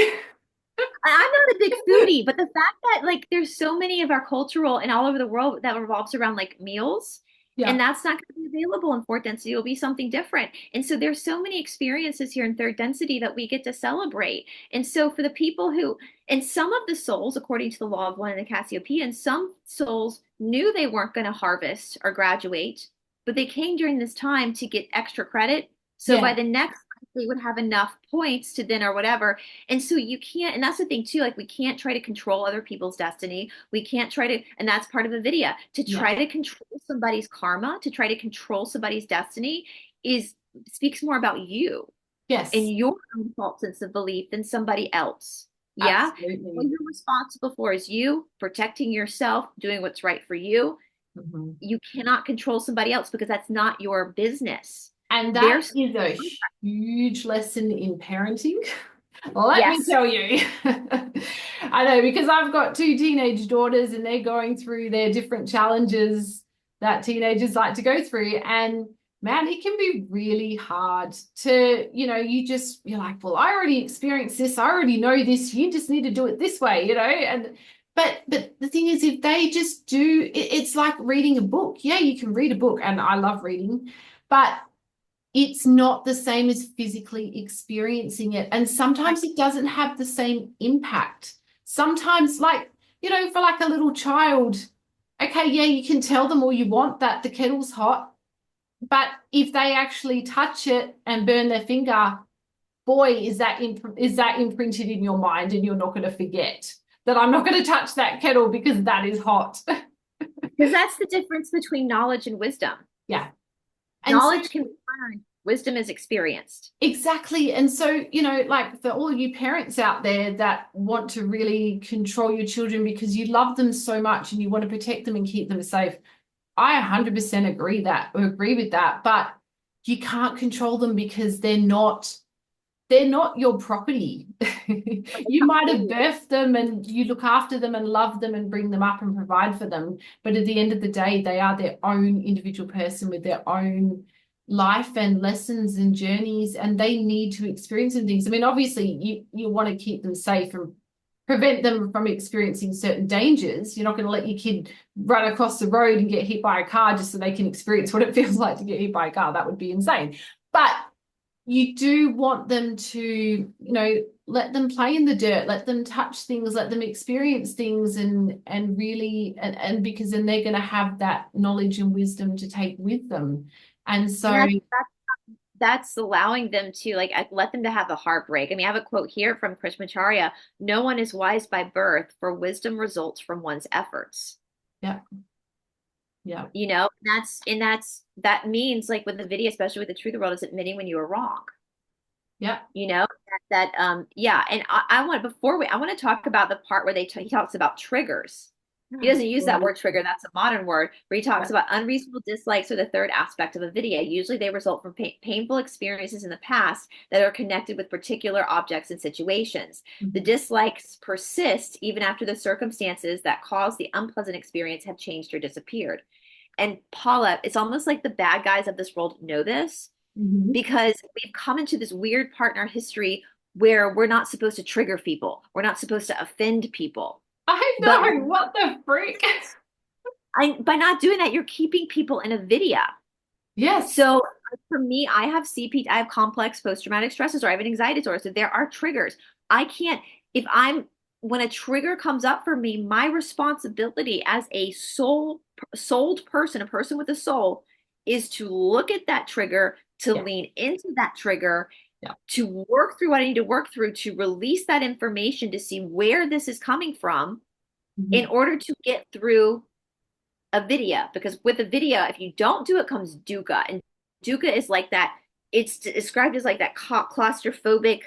I'm not a big foodie, but the fact that like there's so many of our cultural and all over the world that revolves around like meals, and Yeah. that's not going to be available in fourth density. It'll be something different. And so there's so many experiences here in third density that we get to celebrate. And so for the people who, and some of the souls, according to the law of one in the Cassiopeia, some souls knew they weren't going to harvest or graduate, but they came during this time to get extra credit. So by Yeah. the next, they would have enough points to then or whatever. And so you can't, and that's the thing too, like we can't try to control other people's destiny. We can't try to, and that's part of Avidya, to Yeah. try to control somebody's karma, to try to control somebody's destiny is speaks more about you and Yes. your own false sense of belief than somebody else. Yeah. What Absolutely. you're responsible for is you protecting yourself, doing what's right for you. Mhm. You cannot control somebody else because that's not your business. And that There's is a huge lesson in parenting. Let me yes. tell you. I know because I've got two teenage daughters and they're going through their different challenges that teenagers like to go through. And man, it can be really hard to, you're like, well, I already experienced this. I already know this. You just need to do it this way, and but the thing is, if they just do, it's like reading a book. Yeah, you can read a book, and I love reading, but it's not the same as physically experiencing it. And sometimes it doesn't have the same impact. Sometimes, like, for like a little child, okay, yeah, you can tell them all you want that the kettle's hot, but if they actually touch it and burn their finger, boy, is that imprinted in your mind, and you're not going to forget that I'm not going to touch that kettle because that is hot. Because that's the difference between knowledge and wisdom. Yeah. And so Knowledge can be learned, wisdom is experienced. exactly. And so, like for all you parents out there that want to really control your children because you love them so much and you want to protect them and keep them safe, I 100% agree with that. But you can't control them because they're not your property. You might have birthed them and you look after them and love them and bring them up and provide for them. But at the end of the day, they are their own individual person with their own life and lessons and journeys, and they need to experience some things. I mean, obviously, you want to keep them safe and prevent them from experiencing certain dangers. You're not going to let your kid run across the road and get hit by a car just so they can experience what it feels like to get hit by a car. That would be insane. But you do want them to, let them play in the dirt, let them touch things, let them experience things, and really, and because then they're going to have that knowledge and wisdom to take with them. And And so, that's allowing them to like let them to have a heartbreak. I mean, I have a quote here from Krishnamacharya: "No one is wise by birth, for wisdom results from one's efforts." yeah, yeah, That means like with the video, especially with the truth of the world, is admitting when you were wrong. yeah. Yeah. And I want before we I want to talk about the part where he talks about triggers. He doesn't use that word trigger, that's a modern word, where he talks about unreasonable dislikes, or the third aspect of a video. Usually they result from painful experiences in the past that are connected with particular objects and situations. The dislikes persist even after the circumstances that caused the unpleasant experience have changed or disappeared. And Paula, it's almost like the bad guys of this world know this, Mhm. because we've come into this weird part in our history where we're not supposed to trigger people. We're not supposed to offend people. I But know, what the freak? by not doing that, you're keeping people in a video. Yes. So for me, I have complex post-traumatic stress disorder. I have an anxiety disorder. So there are triggers. I can't, if I'm, when a trigger comes up for me, my responsibility as a souled person, a person with a soul, is to look at that trigger, to Yeah. lean into that trigger, Yeah. to work through what I need to work through, to release that information, to see where this is coming from in Mhm. order to get through a video. Because with a video, if you don't do it, comes dukkha. And dukkha is like that, it's described as like that claustrophobic,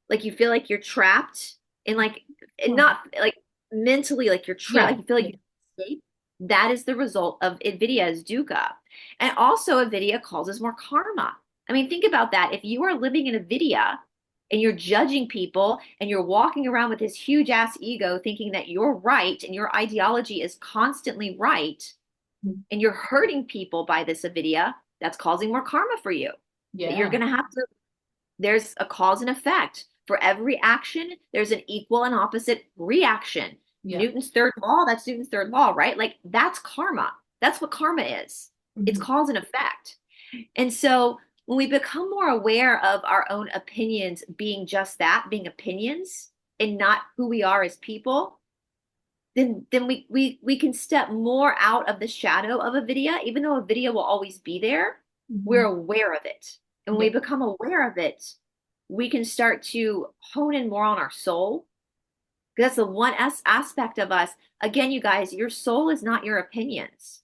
like you feel like you're trapped in like, and not like mentally, like you're trapped, Yeah. like you feel like you can't escape. That is the result of Avidya's dukkha. And also Avidya causes more karma. I mean, think about that. If you are living in Avidya and you're judging people and you're walking around with this huge ass ego thinking that you're right and your ideology is constantly right, Mhm. and you're hurting people by this Avidya, that's causing more karma for you. That you're Yeah. going to have to, there's a cause and effect. For every action, there's an equal and opposite reaction. Yeah. Newton's third law, that's Newton's third law, right? Like that's karma. That's what karma is. It's cause and effect. And so when we become more aware of our own opinions being just that, being opinions and not who we are as people, then we can step more out of the shadow of Avidya. Even though Avidya will always be there, we're aware of it. And when we become aware of it, we can start to hone in more on our soul. That's the one aspect of us. Again, you guys, your soul is not your opinions.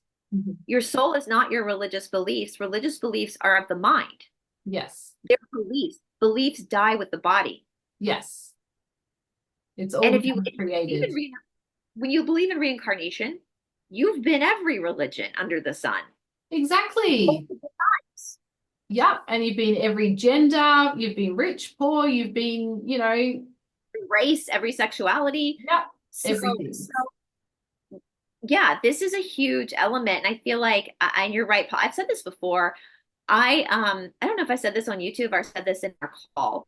Your soul is not your religious beliefs. Religious beliefs are of the mind. Yes. They're beliefs. Beliefs die with the body. Yes. It's all And if you created. when you believe in reincarnation, you've been every religion under the sun. Exactly. Yeah. And you've been every gender, you've been rich, poor, you've been, you know, Every race, every sexuality. Yeah. So, Everything. Yeah, this is a huge element. And I feel like, and you're right, Paul, I've said this before. I don't know if I said this on YouTube or said this in our call.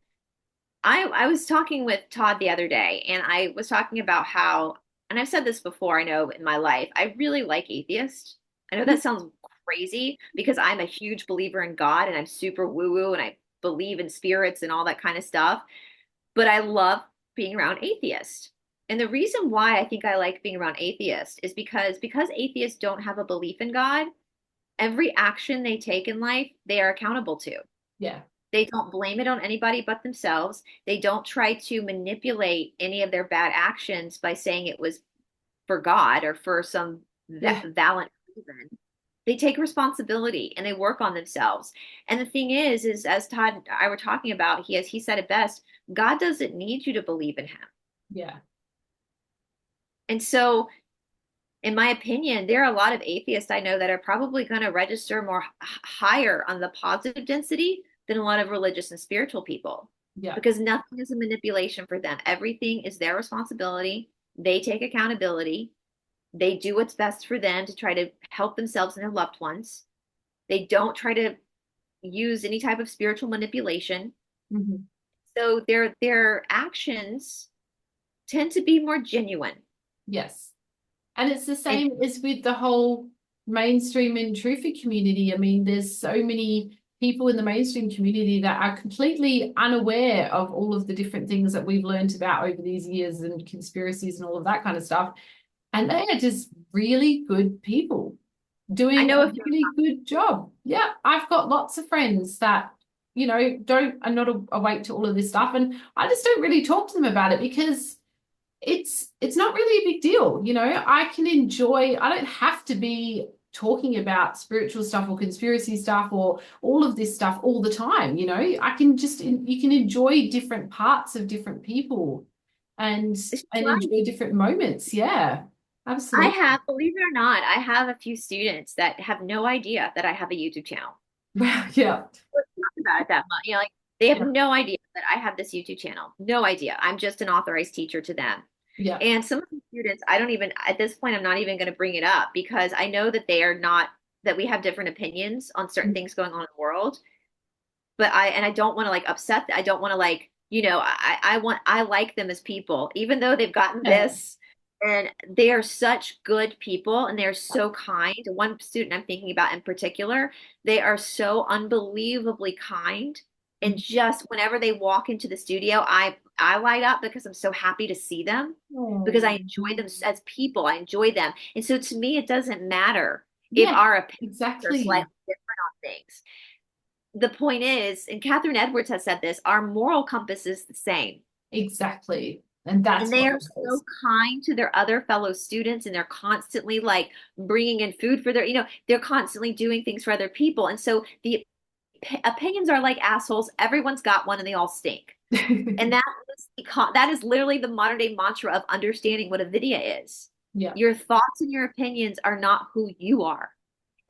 I was talking with Todd the other day, and I was talking about how, and I've said this before, I know in my life, I really like atheists. I know that sounds crazy because I'm a huge believer in God and I'm super woo-woo and I believe in spirits and all that kind of stuff. But I love being around atheists. And the reason why I think I like being around atheists is because atheists don't have a belief in God, every action they take in life, they are accountable to. Yeah. They don't blame it on anybody but themselves. They don't try to manipulate any of their bad actions by saying it was for God or for some valid reason. They take responsibility and they work on themselves. And the thing is as Todd and I were talking about, he said it best, God doesn't need you to believe in him. Yeah. And so, in my opinion, there are a lot of atheists I know that are probably going to register more higher on the positive density than a lot of religious and spiritual people. Yeah. Because nothing is a manipulation for them. Everything is their responsibility. They take accountability. They do what's best for them to try to help themselves and their loved ones. They don't try to use any type of spiritual manipulation. So their actions tend to be more genuine. Yes. And it's the same as with the whole mainstream and truther community. I mean, there's so many people in the mainstream community that are completely unaware of all of the different things that we've learned about over these years and conspiracies and all of that kind of stuff. And they are just really good people doing a really good job. Yeah, I've got lots of friends that, you know, are not awake to all of this stuff. And I just don't really talk to them about it because it's not really a big deal. You know, I can enjoy, I don't have to be talking about spiritual stuff or conspiracy stuff or all of this stuff all the time. You know, I can just, you can enjoy different parts of different people and enjoy different moments. Yeah, absolutely. Believe it or not, I have a few students that have no idea that I have a YouTube channel. Yeah. Let's talk about it that much. You know, like they have no idea that I have this YouTube channel. No idea. I'm just an authorized teacher to them. Yeah. And some of the students, I don't even, at this point, I'm not even going to bring it up because I know that they are not, that we have different opinions on certain things going on in the world. But I don't want to like upset, I don't want to like, you know, I like them as people, even though they've gotten this. And they are such good people and they're so kind. One student I'm thinking about in particular, they are so unbelievably kind. And just whenever they walk into the studio, I light up because I'm so happy to see them because I enjoy them as people. I enjoy them. And so to me, it doesn't matter if our opinions are slightly different on things. The point is, and Catherine Edwards has said this, our moral compass is the same. Exactly. And they are so kind to their other fellow students and they're constantly like bringing in food for their, you know, they're constantly doing things for other people. And so the opinions are like assholes. Everyone's got one and they all stink. And that is literally the modern day mantra of understanding what Avidya is. Yeah. Your thoughts and your opinions are not who you are.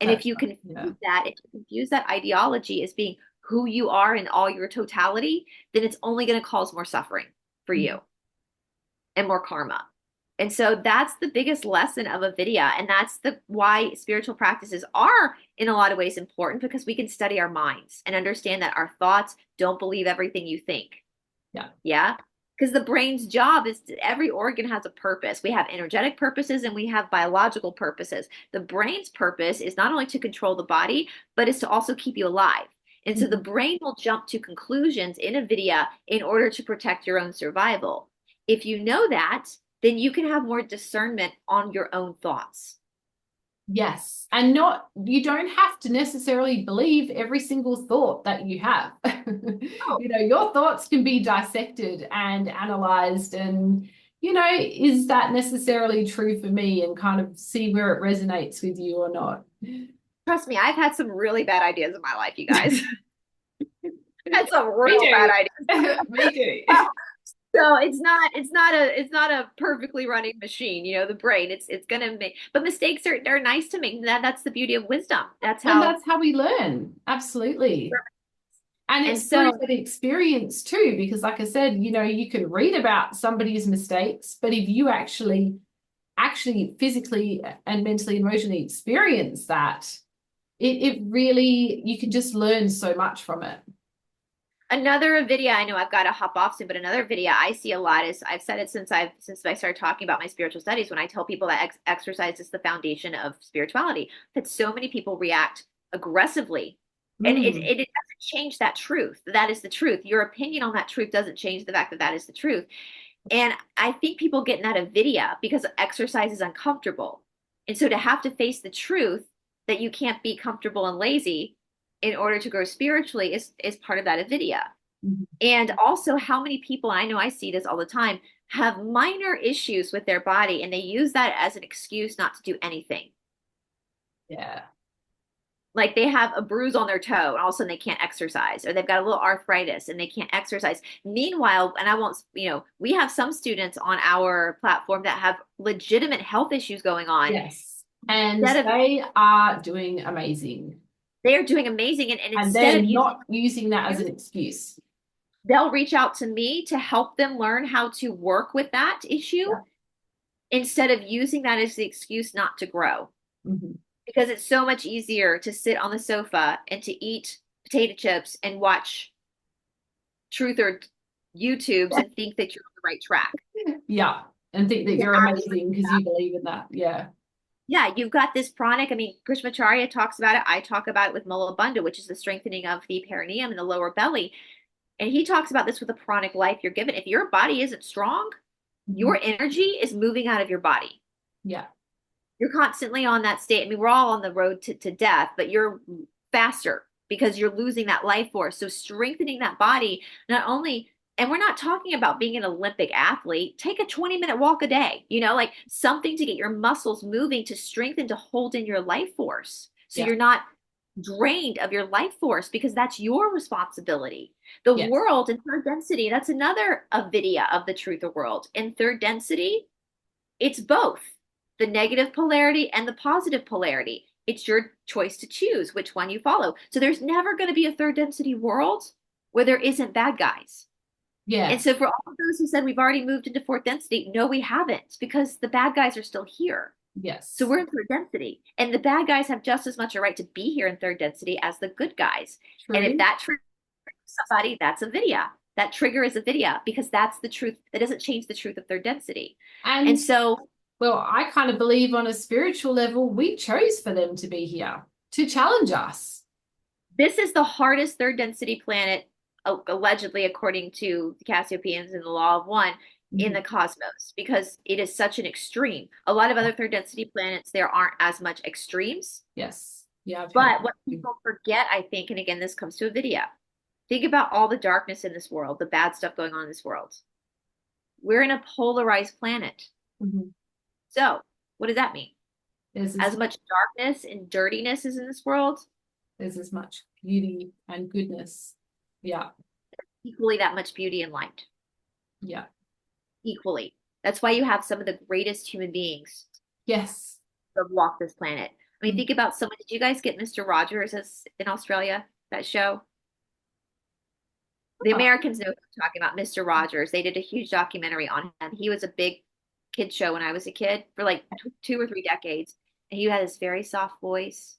And if you confuse that ideology as being who you are in all your totality, then it's only going to cause more suffering for you. And more karma. And so that's the biggest lesson of Avidya. And that's why spiritual practices are in a lot of ways important because we can study our minds and understand that our thoughts don't believe everything you think. Yeah. Yeah. Because the brain's job is every organ has a purpose. We have energetic purposes and we have biological purposes. The brain's purpose is not only to control the body, but is to also keep you alive. And so the Mhm. brain will jump to conclusions in a video in order to protect your own survival. If you know that, then you can have more discernment on your own thoughts. Yes. And not, you don't have to necessarily believe every single thought that you have. Oh, Your thoughts can be dissected and analyzed and, is that necessarily true for me, and kind of see where it resonates with you or not. trust me, I've had some really bad ideas in my life, you guys. I've had some Me real bad ideas. too. Me too. So it's not a perfectly running machine, the brain. It's gonna make, but mistakes are nice to make. That's the beauty of wisdom. That's And how. that's how we learn. Absolutely. And And it's through so that experience too, because like I said, you can read about somebody's mistakes, but if you actually physically and mentally, emotionally experience that, it really, you can just learn so much from it. another video, I know I've got to hop off soon, but another video I see a lot is, I've said it since I started talking about my spiritual studies, when I tell people that exercise is the foundation of spirituality, that so many people react aggressively. And Mm, it doesn't change that truth. That is the truth. Your opinion on that truth doesn't change the fact that that is the truth. And I think people get in that avidya because exercise is uncomfortable. And so to have to face the truth that you can't be comfortable and lazy in order to grow spiritually is part of that avidya. mhm. And also, how many people, I know I see this all the time, have minor issues with their body and they use that as an excuse not to do anything. Yeah. Like they have a bruise on their toe and all of a sudden they can't exercise, or they've got a little arthritis and they can't exercise. Meanwhile, and I won't, we have some students on our platform that have legitimate health issues going on. Yes. And Instead of, they are doing amazing. they're doing amazing. And And instead they're of using, not using that as an excuse. they'll reach out to me to help them learn how to work with that issue Yeah. instead of using that as the excuse not to grow. Mhm. Because it's so much easier to sit on the sofa and to eat potato chips and watch truth or YouTubes and think that you're on the right track. Yeah. And think that To you're actually, amazing because you believe in that. Yeah. yeah, you've got this pranic. I mean, Krishmacharya talks about it. I talk about it with Mulabandha, which is the strengthening of the perineum and the lower belly. And he talks about this with the pranic life you're given. If your body isn't strong, Mhm. your energy is moving out of your body. Yeah. You're constantly on that state. I mean, we're all on the road to death, but you're faster because you're losing that life force. So strengthening that body, not only, and we're not talking about being an Olympic athlete, take a 20-minute walk a day, like something to get your muscles moving, to strengthen, to hold in your life force. So Yeah. you're not drained of your life force, because that's your responsibility. The Yes. world in third density, that's another avidya of the truth of world. In third density, it's both the negative polarity and the positive polarity. It's your choice to choose which one you follow. So there's never going to be a third density world where there isn't bad guys. And Yeah. so for all of those who said we've already moved into fourth density, no, we haven't, because the bad guys are still here. So Yes. we're in third density, and the bad guys have just as much a right to be here in third density as the good guys. And if True. that triggers somebody, that's a video. That trigger is a video, because that's the truth. That doesn't change the truth of third density. And And so well, I kind of believe on a spiritual level, we chose for them to be here to challenge us. this is the hardest third density planet, allegedly, according to the Cassiopeians and the Law of One, in the Mhm. cosmos, because it is such an extreme. A lot of other third density planets, there aren't as much extremes. Yes. Yeah, I've heard But what that. people forget, I think, and again, this comes to a video. Think about all the darkness in this world, the bad stuff going on in this world. We're in a polarized planet. Mhm. So, what does that mean? There's As as much darkness and dirtiness is in this world, there's as much beauty and goodness. Yeah. equally that much beauty and light. Yeah. Equally. That's why you have some of the greatest human beings Yes. that walk this planet. I mean, Mhm. think about someone. Did you guys get Mr. Rogers as in Australia? That show? The Oh, Americans know who I'm talking about, Mr. Rogers. They did a huge documentary on him. He was a big kid show when I was a kid for like 2 or 3 decades. And he had this very soft voice.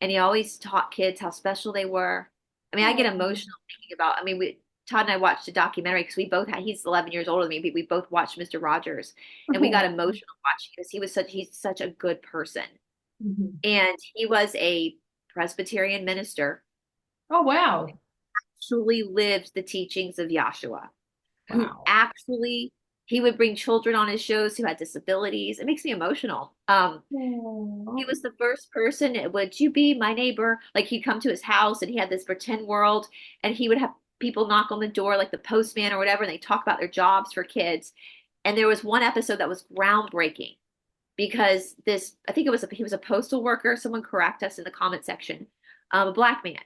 And he always taught kids how special they were. I mean, I get oh, emotional thinking about, I mean, we Todd and I watched a documentary because we both had, he's 11 years older than me, but we both watched Mr. Rogers and we got Oh. emotional watching because he's such a good person. Mhm. And he was a Presbyterian minister, Oh, wow. actually lived the teachings of Yahshua, who Wow. actually, he would bring children on his shows who had disabilities. It makes me emotional. He Oh. was the first person, would you be my neighbor? Like he'd come to his house and he had this pretend world and he would have people knock on the door like the postman or whatever, and they talk about their jobs for kids. And there was one episode that was groundbreaking because this, I think it was, he was a postal worker. Someone correct us in the comment section. A black man.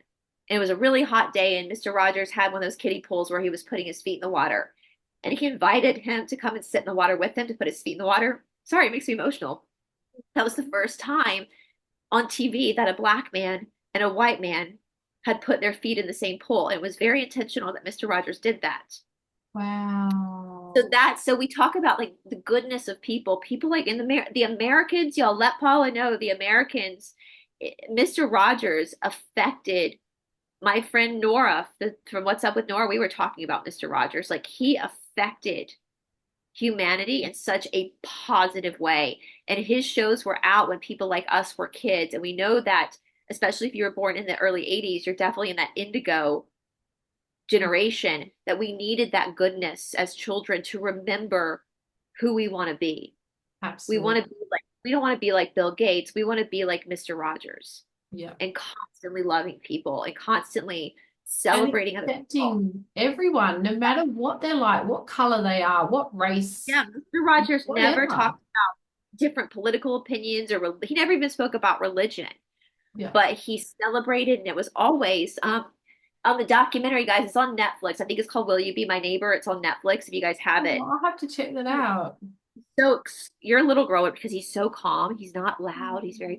And it was a really hot day and Mr. Rogers had one of those kiddie pools where he was putting his feet in the water. And he invited him to come and sit in the water with him to put his feet in the water. Sorry, it makes me emotional. That was the first time on TV that a black man and a white man had put their feet in the same pool. It was very intentional that Mr. Rogers did that. Wow. So we talk about like the goodness of people. People like in the Americans, y'all let Paula know the Americans, Mr. Rogers affected my friend Nora from What's Up with Nora. We were talking about Mr. Rogers. Like he affected humanity in such a positive way. And his shows were out when people like us were kids. And we know that, especially if you were born in the early 80s, you're definitely in that indigo generation, that we needed that goodness as children to remember who we want to be. We Absolutely. want to be like, we don't want to be like Bill Gates. We want to be like Mr. Rogers Yeah. and constantly loving people and constantly And celebrating other people. accepting everyone, no matter what they're like, what color they are, what race, Yeah, Mr. Rogers never whatever. talked about different political opinions or he never even spoke about religion, Yeah. but he celebrated, and it was always on the documentary, guys. It's on Netflix. I think it's called Will You Be My Neighbor? It's on Netflix if you guys have Oh, it. I'll have to check that out. So your little girl, because he's so calm. He's not loud. He's very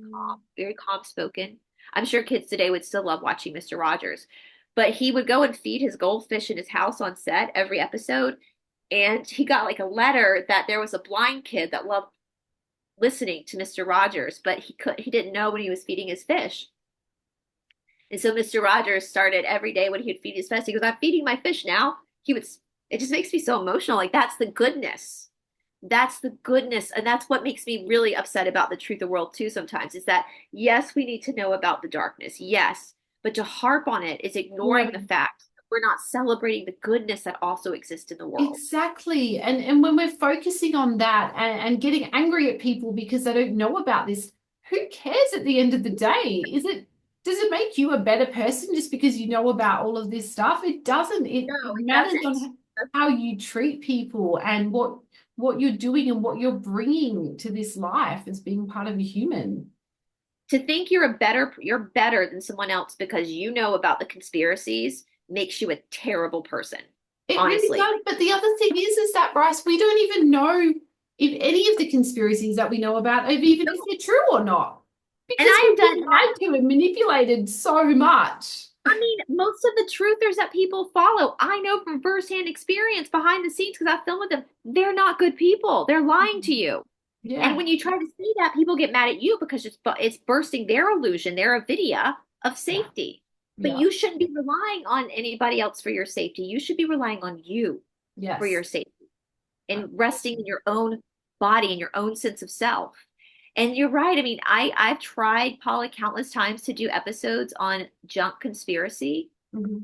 calm spoken. I'm sure kids today would still love watching Mr. Rogers, but he would go and feed his goldfish in his house on set every episode. And he got like a letter that there was a blind kid that loved listening to Mr. Rogers, but he didn't know when he was feeding his fish. And so Mr. Rogers started every day when he would feed his fish. He goes, I'm feeding my fish now. It just makes me so emotional. Like that's the goodness. That's the goodness. And that's what makes me really upset about the truth of the world too sometimes is that, yes, we need to know about the darkness. Yes. But to harp on it is ignoring the fact that we're not celebrating the goodness that also exists in the world. Exactly. And when we're focusing on that and getting angry at people because they don't know about this, who cares at the end of the day? Does it make you a better person just because you know about all of this stuff? It doesn't. It No, it matters doesn't. on how you treat people and what you're doing and what you're bringing to this life as being part of a human. To think you're better than someone else because you know about the conspiracies makes you a terrible person. It really Honestly. does. But the other thing is that, Brice, we don't even know if any of the conspiracies that we know about, even if they're true or not, And because I've we've done been that. lied to and manipulated so much. I mean, most of the truthers that people follow, I know from firsthand experience behind the scenes because I filmed with them, they're not good people. They're lying to you. And Yeah, when you try to see that, people get mad at you because it's bursting their illusion, their Avidya of yeah, safety. But yeah, you shouldn't be relying on anybody else for your safety. You should be relying on you for your yes. safety and resting in your own body and your own sense of self. And you're right. I mean, I've tried, Paula, countless times to do episodes on junk conspiracy, Mhm.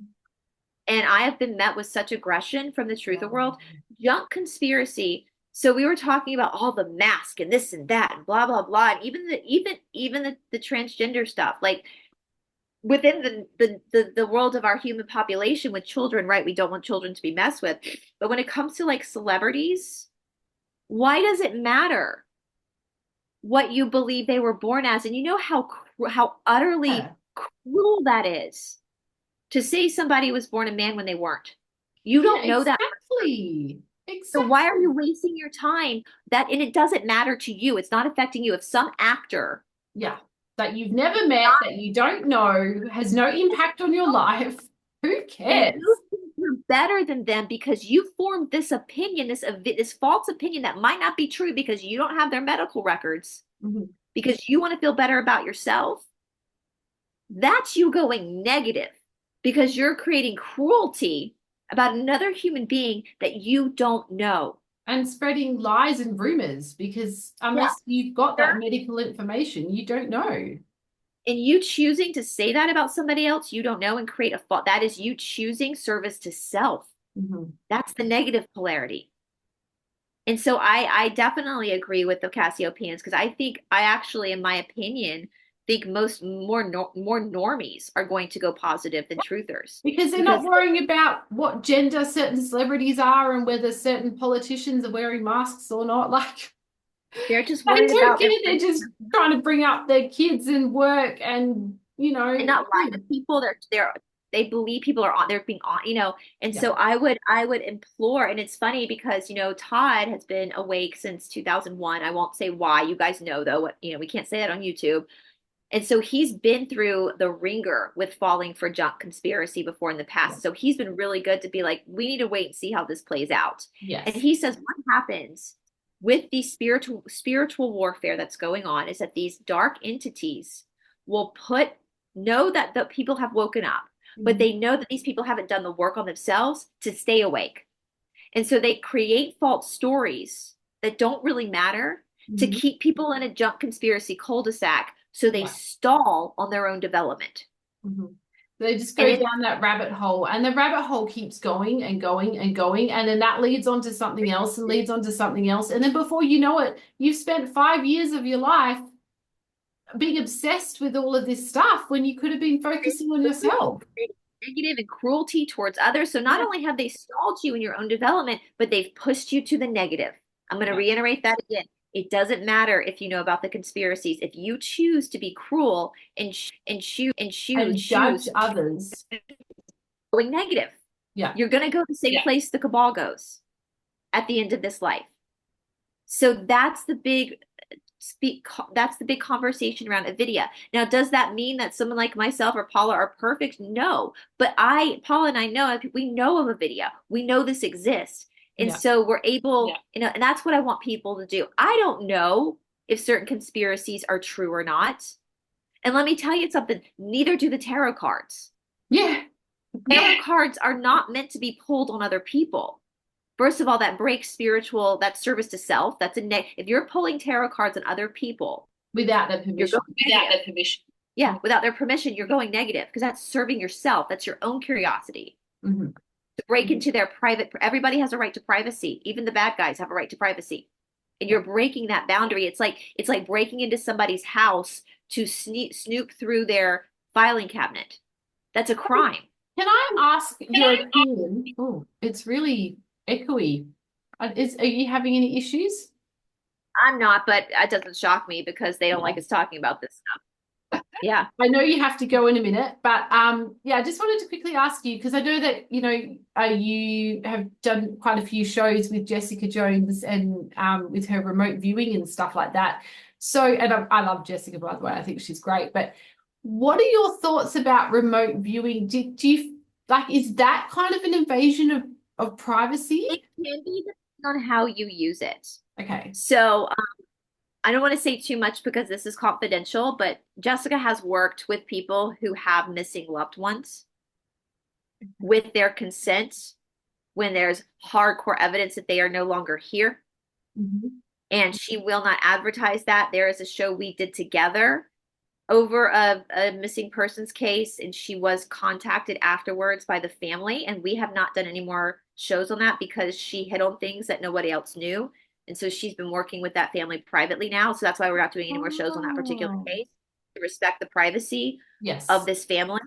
and I have been met with such aggression from the truth Yeah. of world. Junk conspiracy. So we were talking about all the mask and this and that and blah blah blah, and even the transgender stuff. Like within the world of our human population with children, right? We don't want children to be messed with. But when it comes to like celebrities, why does it matter what you believe they were born as? And you know how utterly Yeah. cruel that is to say somebody was born a man when they weren't. You Yeah, don't know that. exactly. So Exactly. why are you wasting your time? And it doesn't matter to you. It's not affecting you. If some actor Yeah. That you've never met, that you don't know, has no impact on your life. Who and cares? you think you're better than them because you formed this opinion, this false opinion that might not be true because you don't have their medical records, Mhm. because you want to feel better about yourself, that's you going negative because you're creating cruelty about another human being that you don't know. And spreading lies and rumors, because Yeah. unless you've got that medical information, you don't know. And you choosing to say that about somebody else you don't know and create a fault, that is you choosing service to self. That's the negative polarity. And so I definitely agree with the Cassiopeians, because I actually, in my opinion, think more normies are going to go positive than truthers. Because they're not worrying about what gender certain celebrities are and whether certain politicians are wearing masks or not. Like, they're just they worried don't about care. They're just trying to bring up their kids and work and, and not lie to people. They believe people are on, they're being on, and so I would implore, and it's funny because, Todd has been awake since 2001. I won't say why. You guys know though, we can't say that on YouTube. And so he's been through the ringer with falling for junk conspiracy before in the past. So he's been really good to be like, we need to wait and see how this plays out. Yes. And he says what happens with the spiritual warfare that's going on is that these dark entities will know that the people have woken up, but they know that these people haven't done the work on themselves to stay awake. And so they create false stories that don't really matter to keep people in a junk conspiracy cul-de-sac, so they stall on their own development. They just go down that rabbit hole, and the rabbit hole keeps going and going and going, and then that leads on to something else and leads on to something else. And then before you know it, you've spent 5 years of your life being obsessed with all of this stuff when you could have been focusing on yourself. Negative and cruelty towards others. So not only have they stalled you in your own development, but they've pushed you to the negative. I'm going to reiterate that again. It doesn't matter if you know about the conspiracies. If you choose to be cruel and judge others, going negative, you're going to go the same place the cabal goes at the end of this life. So that's the big conversation around Avidya. Now, does that mean that someone like myself or Paula are perfect? No, but Paula and I know, we know of Avidya. We know this exists. And so we're able, and that's what I want people to do. I don't know if certain conspiracies are true or not. And let me tell you something, neither do the tarot cards. Tarot cards are not meant to be pulled on other people. First of all, that breaks that service to self. That's if you're pulling tarot cards on other people without their permission. Without their permission, you're going negative, because that's serving yourself. That's your own curiosity. To break into their everybody has a right to privacy. Even the bad guys have a right to privacy. And you're breaking that boundary. It's like breaking into somebody's house to snoop through their filing cabinet. That's a crime. Can I ask your opinion? Oh, it's really echoey. Are you having any issues? I'm not, but it doesn't shock me because they don't like us talking about this stuff. Yeah. I know you have to go in a minute, but I just wanted to quickly ask you, because I know that, you have done quite a few shows with Jessica Jones and with her remote viewing and stuff like that. So, and I love Jessica, by the way, I think she's great. But what are your thoughts about remote viewing? Do you is that kind of an invasion of privacy? It can be, depending on how you use it. Okay. So I don't want to say too much because this is confidential, but Jessica has worked with people who have missing loved ones with their consent when there's hardcore evidence that they are no longer here. And she will not advertise that. There is a show we did together over a missing persons case, and she was contacted afterwards by the family, and we have not done any more shows on that because she hit on things that nobody else knew. And so she's been working with that family privately now. So that's why we're not doing any more shows on that particular case, to respect the privacy of this family.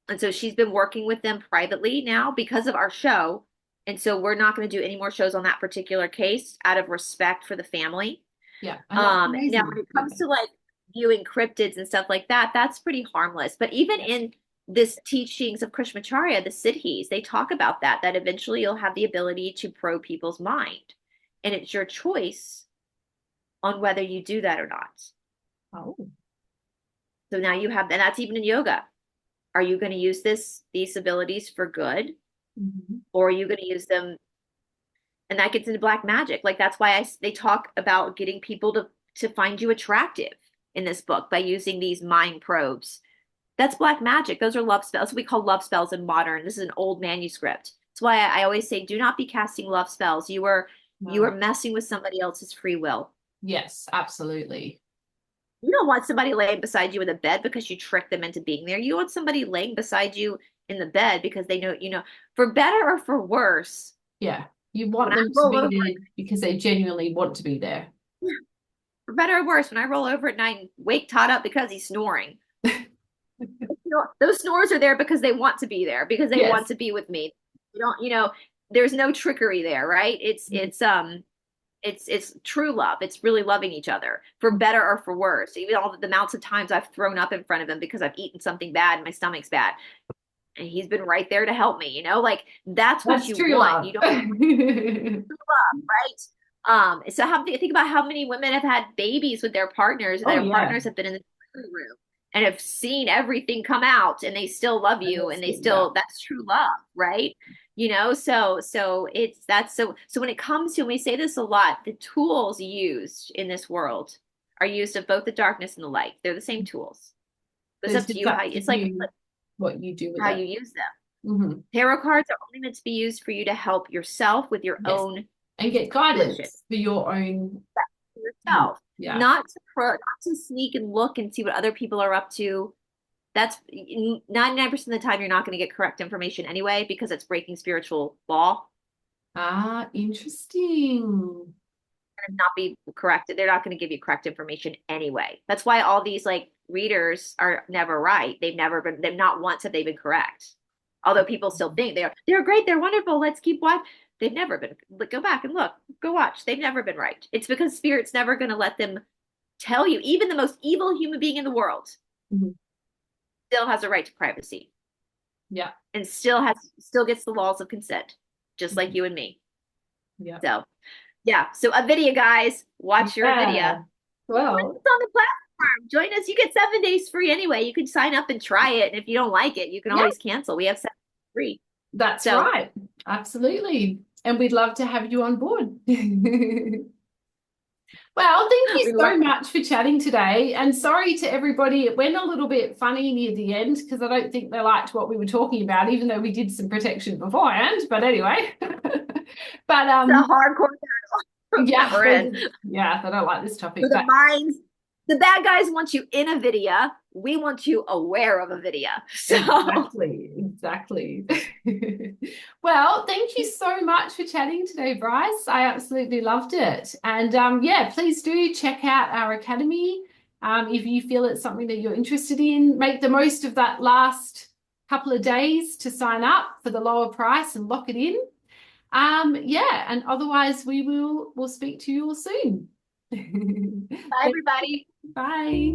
And so she's been working with them privately now because of our show. And so we're not going to do any more shows on that particular case out of respect for the family. Now when it comes to viewing cryptids and stuff like that, that's pretty harmless. But even in this teachings of Krishnamacharya, the Siddhis, they talk about that eventually you'll have the ability to probe people's mind. And it's your choice on whether you do that or not. So now you have, and that's even in yoga. Are you going to use these abilities for good? Or are you going to use them? And that gets into black magic. That's why they talk about getting people to find you attractive in this book by using these mind probes That's black magic. Those are love spells. We call love spells in modern. This is an old manuscript. That's why I always say, do not be casting love spells. You are messing with somebody else's free will. Yes, absolutely. You don't want somebody laying beside you in the bed because you tricked them into being there. You want somebody laying beside you in the bed because they know, for better or for worse. Yeah. You want them to be there because they genuinely want to be there. For better or worse, when I roll over at night and wake Todd up because he's snoring, those snores are there because they want to be there, because they want to be with me. You don't, there's no trickery there, right? It's true love. It's really loving each other for better or for worse. Even all the amounts of times I've thrown up in front of him because I've eaten something bad and my stomach's bad. And he's been right there to help me, like that's what you want. Love. You don't true love, right? So think about how many women have had babies with their partners, and their partners have been in the room and have seen everything come out, and they still love you, and they still, that's true love, right? So when it comes to, and we say this a lot, the tools used in this world are used of both the darkness and the light. They're the same tools. It's up to you how it's like what you do with how it. you use them. Tarot cards are only meant to be used for you to help yourself with your own and get guidance for your own yourself. Not to sneak and look and see what other people are up to. That's 99% of the time you're not going to get correct information anyway, because it's breaking spiritual law. Interesting. And not be corrected. They're not going to give you correct information anyway. That's why all these readers are never right. They've not once have they been correct. Although people still think they're great, they're wonderful, let's keep watching. They've never been. Go back and look. Go watch. They've never been right. It's because Spirit's never going to let them tell you. Even the most evil human being in the world still has a right to privacy. Yeah. And still gets the laws of consent, just like you and me. Yeah. So Avidya, guys, watch your Avidya. Well, it's on the platform. Join us. You get 7 days free anyway. You can sign up and try it, and if you don't like it, you can always cancel. We have 7 days free. That's right. Absolutely. And we'd love to have you on board. Well, thank you so much for chatting today. And sorry to everybody, it went a little bit funny near the end because I don't think they liked what we were talking about, even though we did some protection beforehand. But anyway. But the hardcore yeah, they don't like this topic. For the minds, the bad guys want you in Avidya. We want you aware of Avidya. So exactly. Well, thank you so much for chatting today, Brice. I absolutely loved it. And please do check out our academy. If you feel it's something that you're interested in, make the most of that last couple of days to sign up for the lower price and lock it in. And otherwise we'll speak to you all soon. Bye, everybody. Bye.